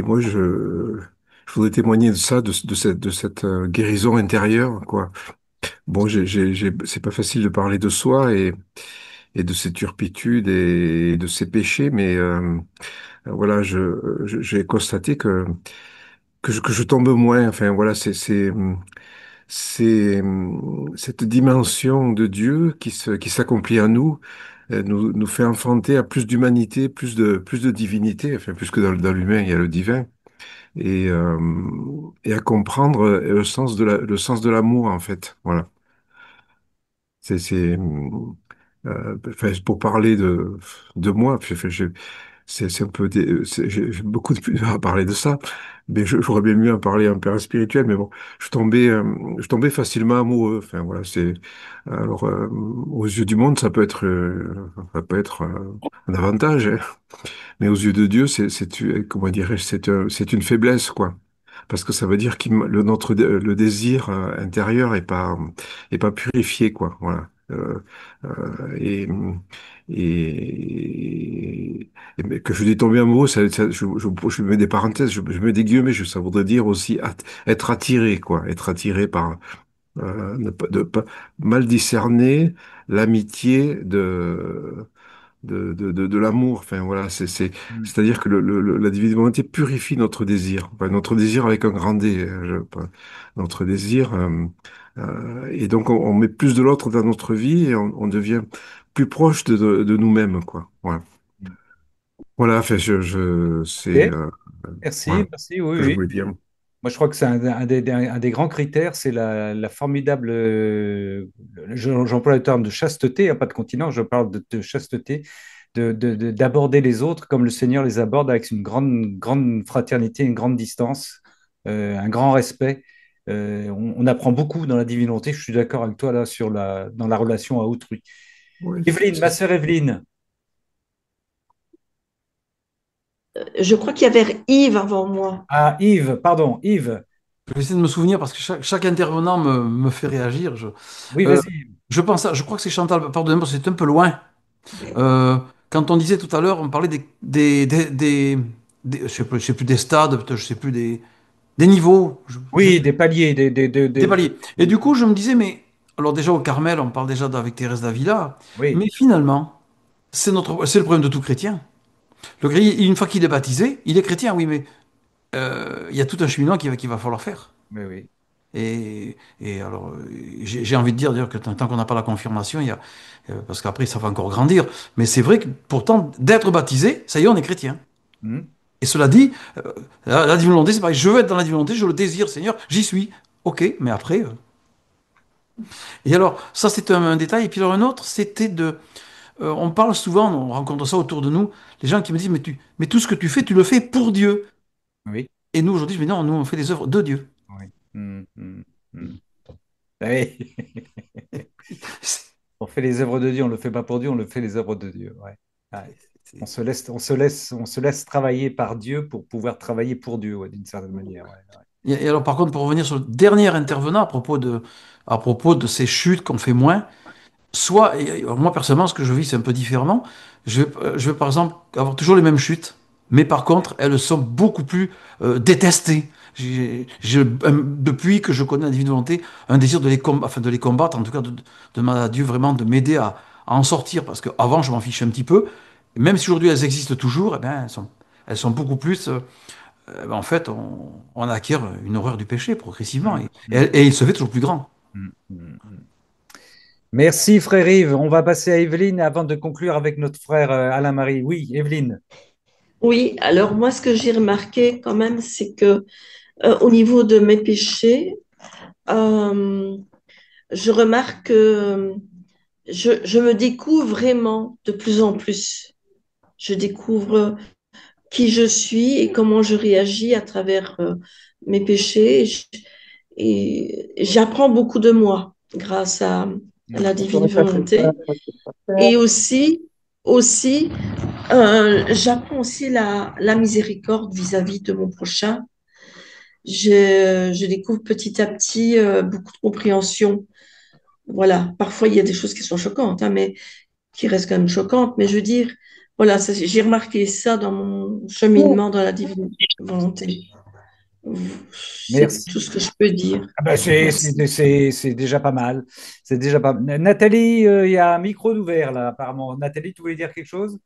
moi, je voudrais témoigner de ça, de cette guérison intérieure, quoi. Bon, c'est pas facile de parler de soi et de ses turpitudes et de ses péchés, mais voilà, j'ai constaté que je tombe moins. Enfin, voilà, c'est cette dimension de Dieu qui s'accomplit en nous, nous fait enfanter à plus d'humanité, plus de divinité, enfin, plus que dans l'humain, il y a le divin, et, euh, et à comprendre le sens de l'amour, en fait. Voilà. C'est, enfin, pour parler de moi, enfin, c'est un peu, j'ai beaucoup de plus à parler de ça, mais j'aurais bien mieux à parler un père spirituel, mais bon, je tombais facilement amoureux. Enfin voilà, alors aux yeux du monde, ça peut être un avantage, hein. Mais aux yeux de Dieu, comment dirais-je, c'est une faiblesse, quoi. Parce que ça veut dire que le désir intérieur est pas purifié, quoi. Voilà. Et, mais que je dis tomber amoureux, je mets des parenthèses, je mets des guillemets, ça voudrait dire aussi être attiré, quoi. Être attiré par, ne pas mal discerner l'amitié de l'amour. Enfin, voilà, Mm. c'est-à-dire que la divine volonté purifie notre désir. Enfin, notre désir avec un grand D. Notre désir. Et donc, on met plus de l'autre dans notre vie et on devient plus proche de nous-mêmes, quoi. Voilà. Voilà, enfin, c'est, Ok, merci, voilà, merci, oui, ce que je oui. voulais dire. Moi, je crois que c'est un des grands critères, c'est la formidable, j'emploie le terme de chasteté, hein, pas de continence, je parle de chasteté, d'aborder les autres comme le Seigneur les aborde, avec une grande fraternité, une grande distance, un grand respect. On apprend beaucoup dans la divinité, je suis d'accord avec toi là sur dans la relation à autrui. Ouais, Evelyne, ma sœur Evelyne. Je crois qu'il y avait Yves avant moi. Ah, Yves, pardon, Yves. Je vais essayer de me souvenir parce que chaque intervenant me fait réagir. Oui, Euh, vas-y. je crois que c'est Chantal, pardonnez-moi, c'est un peu loin. Euh, Quand on disait tout à l'heure, on parlait je sais plus des stades, peut-être, je sais plus des niveaux, Oui, des paliers, des paliers. Et du coup, je me disais, mais alors déjà au Carmel, on parle déjà avec Thérèse d'Avila, oui, mais finalement, c'est le problème de tout chrétien. Une fois qu'il est baptisé, il est chrétien, oui, mais il y a tout un cheminement qu'il va falloir faire. oui, oui. Et alors, j'ai envie de dire d'ailleurs que tant qu'on n'a pas la confirmation, parce qu'après ça va encore grandir, mais c'est vrai que pourtant, d'être baptisé, ça y est, on est chrétien. Hmm. Et cela dit, la divine volonté, c'est pareil, je veux être dans la divine volonté, je le désire, Seigneur, j'y suis. Ok, mais après. Et alors, ça c'est un détail. Et puis alors un autre, on parle souvent, on rencontre ça autour de nous, les gens qui me disent, mais tout ce que tu fais, tu le fais pour Dieu. Oui, Et nous aujourd'hui, je me dis, non, nous on fait des œuvres de Dieu. oui. Oui. On fait les œuvres de Dieu, on ne le fait pas pour Dieu, on le fait les œuvres de Dieu. Ouais. Ouais. On se laisse travailler par Dieu pour pouvoir travailler pour Dieu, ouais, d'une certaine manière. Ouais, ouais. Et alors, par contre, pour revenir sur le dernier intervenant à propos de ces chutes qu'on fait moins, alors moi personnellement, ce que je vis, c'est un peu différemment. Je vais par exemple avoir toujours les mêmes chutes, mais par contre, elles sont beaucoup plus détestées. Depuis que je connais la divine volonté, un désir enfin, de les combattre, en tout cas de demander à Dieu vraiment de m'aider à en sortir, parce qu'avant, je m'en fichais un petit peu. Et même si aujourd'hui elles existent toujours, eh ben, elles sont beaucoup plus. Ben, en fait, on acquiert une horreur du péché progressivement, Mm, et il se fait toujours plus grand. mm. Merci, frère Yves. On va passer à Evelyne avant de conclure avec notre frère Alain-Marie. Oui, Evelyne. Oui, alors moi, ce que j'ai remarqué quand même, c'est que au niveau de mes péchés, euh, je remarque que je me découvre vraiment de plus en plus. Je découvre qui je suis et comment je réagis à travers mes péchés. Et j'apprends beaucoup de moi grâce à la divine volonté. Et j'apprends aussi la miséricorde vis-à-vis de mon prochain. Je découvre petit à petit beaucoup de compréhension. Voilà, parfois il y a des choses qui sont choquantes, hein, mais qui restent quand même choquantes. Mais je veux dire, voilà, j'ai remarqué ça dans mon cheminement dans la divine volonté. C'est Merci. tout ce que je peux dire. Ah ben, Merci. c'est déjà pas mal. C'est déjà pas mal. Nathalie, il y a un micro ouvert là, apparemment. Nathalie, tu voulais dire quelque chose?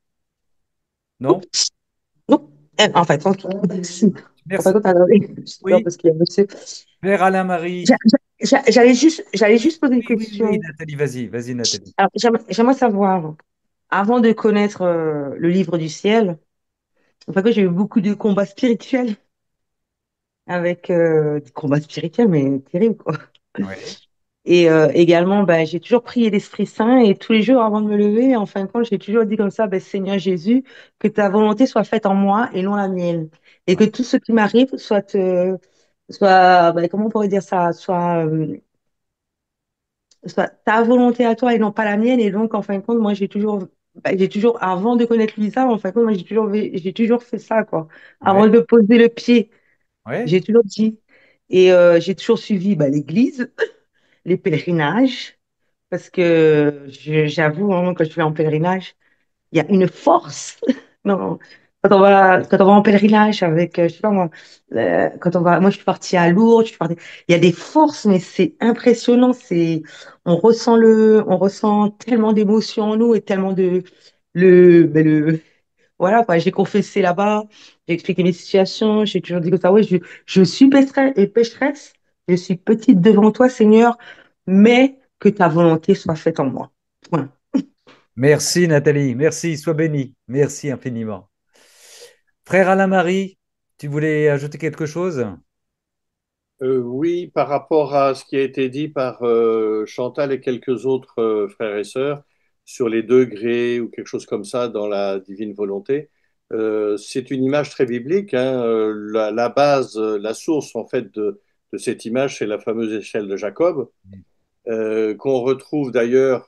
Non? Non, en fait, en Merci. fait, attendez, j'ai peur Oui. parce qu'il y a un monsieur. Père Alain-Marie. J'allais juste poser une Oui, question. Nathalie, vas-y, vas-y, Nathalie. Alors, j'aimerais savoir, avant de connaître le livre du ciel, enfin que j'ai eu beaucoup de combats spirituels avec des combats spirituels, mais terribles, quoi. Oui. Et également, ben, j'ai toujours prié l'Esprit Saint et tous les jours avant de me lever, en fin de compte, j'ai toujours dit comme ça, ben, Seigneur Jésus, que ta volonté soit faite en moi et non la mienne. Et que tout ce qui m'arrive soit, ben, comment on pourrait dire ça, soit ta volonté à toi et non pas la mienne. Et donc, en fin de compte, moi, j'ai toujours, avant de connaître Lisa, en fin de compte, moi, j'ai toujours fait ça, quoi. Oui. Avant de poser le pied, Oui. j'ai toujours dit. Et j'ai toujours suivi ben, l'église, les pèlerinages. Parce que j'avoue, vraiment, quand je vais en pèlerinage, il y a une force. Non, quand on va en pèlerinage avec, je sais pas moi, moi je suis partie à Lourdes, il y a des forces, mais c'est impressionnant. On ressent tellement d'émotions en nous et tellement voilà, quoi. J'ai confessé là-bas, j'ai expliqué mes situations, j'ai toujours dit que ça, ouais, je suis pécheresse, je suis petite devant toi, Seigneur, mais que ta volonté soit faite en moi. Point. Merci, Nathalie. Merci, sois bénie. Merci infiniment. Frère Alain-Marie, tu voulais ajouter quelque chose? Oui, par rapport à ce qui a été dit par Chantal et quelques autres frères et sœurs sur les degrés ou quelque chose comme ça dans la divine volonté, c'est une image très biblique, hein. La base, la source en fait de cette image, c'est la fameuse échelle de Jacob, qu'on retrouve d'ailleurs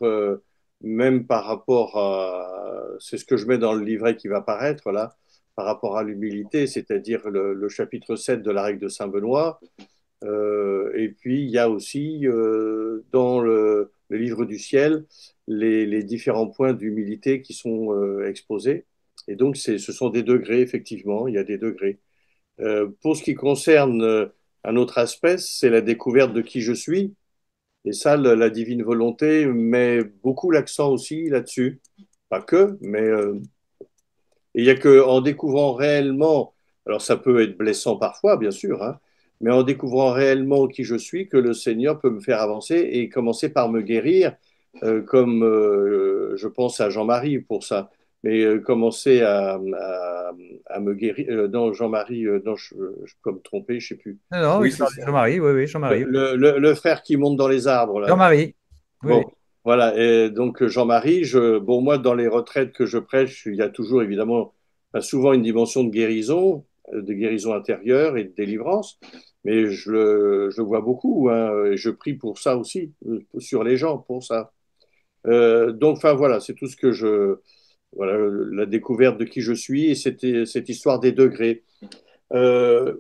même par rapport à, c'est ce que je mets dans le livret qui va paraître là, par rapport à l'humilité, c'est-à-dire le chapitre 7 de la règle de Saint Benoît. Et puis, il y a aussi dans le livre du ciel les différents points d'humilité qui sont exposés. Et donc, ce sont des degrés, effectivement, il y a des degrés. Pour ce qui concerne un autre aspect, c'est la découverte de qui je suis. Et ça, la divine volonté met beaucoup l'accent aussi là-dessus. Pas que, mais et il y a que en découvrant réellement, alors ça peut être blessant parfois, bien sûr, hein, mais en découvrant réellement qui je suis, que le Seigneur peut me faire avancer et commencer par me guérir, comme je pense à Jean-Marie pour ça, mais commencer à me guérir. Non, Jean-Marie, non, je peux me tromper, je sais plus. Non, non, Oui, je c'est parle de ça. Jean-Marie. Oui, oui, Le, Jean-Marie. le frère qui monte dans les arbres, là. Jean-Marie. Oui, oui. Bon, voilà. Et donc, Jean-Marie, bon, moi, dans les retraites que je prêche, il y a toujours, évidemment, enfin, souvent une dimension de guérison intérieure et de délivrance. Mais je le vois beaucoup, hein, et je prie pour ça aussi, sur les gens, pour ça. Donc, enfin, voilà, c'est tout ce que voilà, la découverte de qui je suis et cette histoire des degrés. Euh,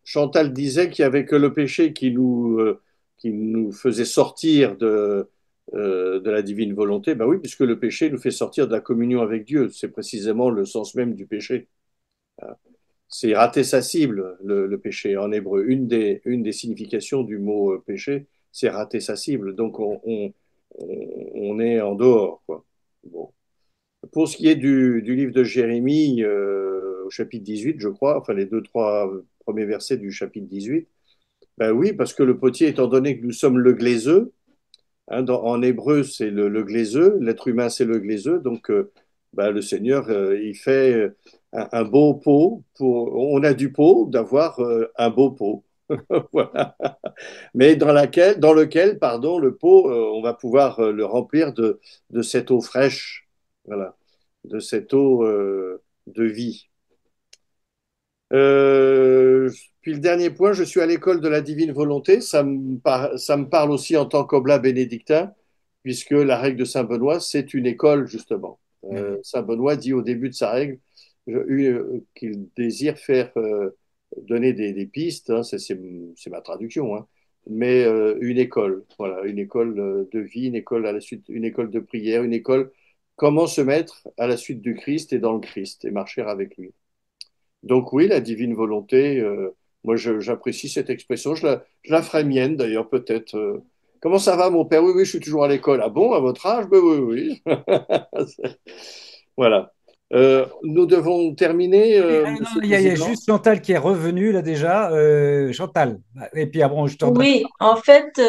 Chantal disait qu'il y avait que le péché qui nous faisait sortir de la divine volonté. Ben oui, puisque le péché nous fait sortir de la communion avec Dieu. C'est précisément le sens même du péché. C'est rater sa cible, le péché en hébreu. Une des significations du mot péché, c'est rater sa cible. Donc on est en dehors, quoi. Bon. Pour ce qui est du livre de Jérémie, au chapitre 18, je crois, enfin les deux, trois premiers versets du chapitre 18, ben oui, parce que le potier, étant donné que nous sommes le glaiseux, hein, en hébreu, c'est le glaiseux, l'être humain, c'est le glaiseux, donc ben, le Seigneur, il fait un beau pot, on a du pot d'avoir un beau pot. Voilà. Mais dans lequel, pardon, le pot, on va pouvoir le remplir de cette eau fraîche, voilà, de cette eau de vie. Puis le dernier point, je suis à l'école de la divine volonté. Ça me parle aussi en tant qu'oblat bénédictin, puisque la règle de Saint Benoît, c'est une école, justement. Saint Benoît dit au début de sa règle qu'il désire faire donner des pistes, hein, c'est ma traduction, hein, mais une école, voilà, une école de vie, une école à la suite, une école de prière, une école, comment se mettre à la suite du Christ et dans le Christ et marcher avec lui. Donc oui, la divine volonté, Moi, j'apprécie cette expression. Je la ferai mienne, d'ailleurs, peut-être. Comment ça va, mon père? Oui, oui, je suis toujours à l'école. Ah bon, à votre âge? Ben oui, oui. Voilà. Nous devons terminer, Non, Monsieur le il y a Président. juste Chantal qui est revenue là déjà. Chantal. Et puis après, je te redonne. Oui, en fait,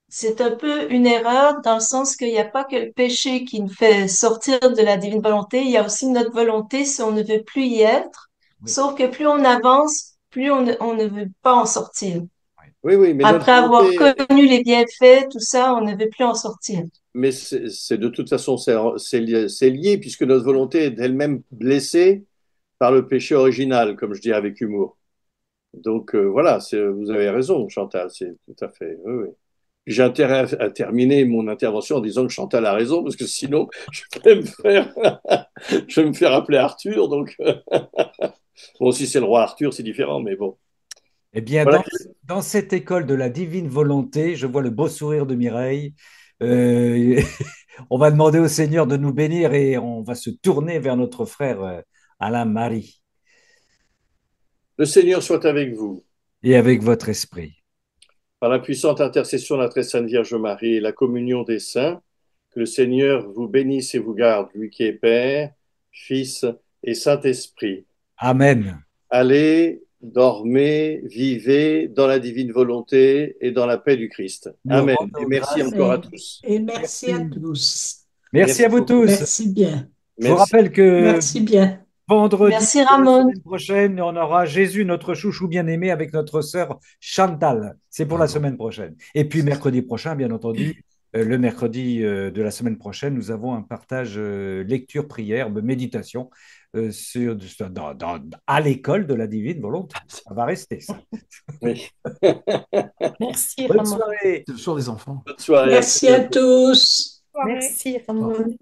c'est un peu une erreur dans le sens qu'il n'y a pas que le péché qui nous fait sortir de la divine volonté, il y a aussi notre volonté si on ne veut plus y être. Oui, Sauf que plus on avance, plus on ne veut pas en sortir. Oui, oui, mais notre Après avoir volonté, connu les bienfaits, tout ça, on ne veut plus en sortir. mais c'est de toute façon, c'est lié, puisque notre volonté est d'elle-même blessée par le péché original, comme je dis avec humour. Donc voilà, vous avez raison, Chantal, c'est tout à fait. Oui, oui. J'ai intérêt à terminer mon intervention en disant que Chantal a raison, parce que sinon, je vais me faire, je vais me faire appeler Arthur. Donc, bon, si c'est le roi Arthur, c'est différent, mais bon. eh bien, Voilà. dans cette école de la divine volonté, je vois le beau sourire de Mireille. Euh, on va demander au Seigneur de nous bénir et on va se tourner vers notre frère Alain Marie Le Seigneur soit avec vous. et avec votre esprit. Par la puissante intercession de la très sainte Vierge Marie et la communion des saints, que le Seigneur vous bénisse et vous garde, lui qui est Père, Fils et Saint-Esprit. Amen. Allez, dormez, vivez dans la divine volonté et dans la paix du Christ. Nous Amen. Et rendons merci grâce. encore à Amen. tous. Et merci à Merci. tous. Merci à vous Beaucoup. tous. Merci bien. Je vous Merci. rappelle que Merci bien. vendredi Merci de la Ramon. semaine prochaine, on aura Jésus, notre chouchou bien-aimé, avec notre sœur Chantal. C'est pour la semaine prochaine. Et puis mercredi prochain, bien entendu, le mercredi de la semaine prochaine, nous avons un partage lecture, prière, méditation à l'école de la divine volonté. Ça va rester, ça. Oui. Merci Bonne Ramon. soirée. C'est le soir des enfants. Bonne soirée. Merci à tous. Soirée. Merci Ramon.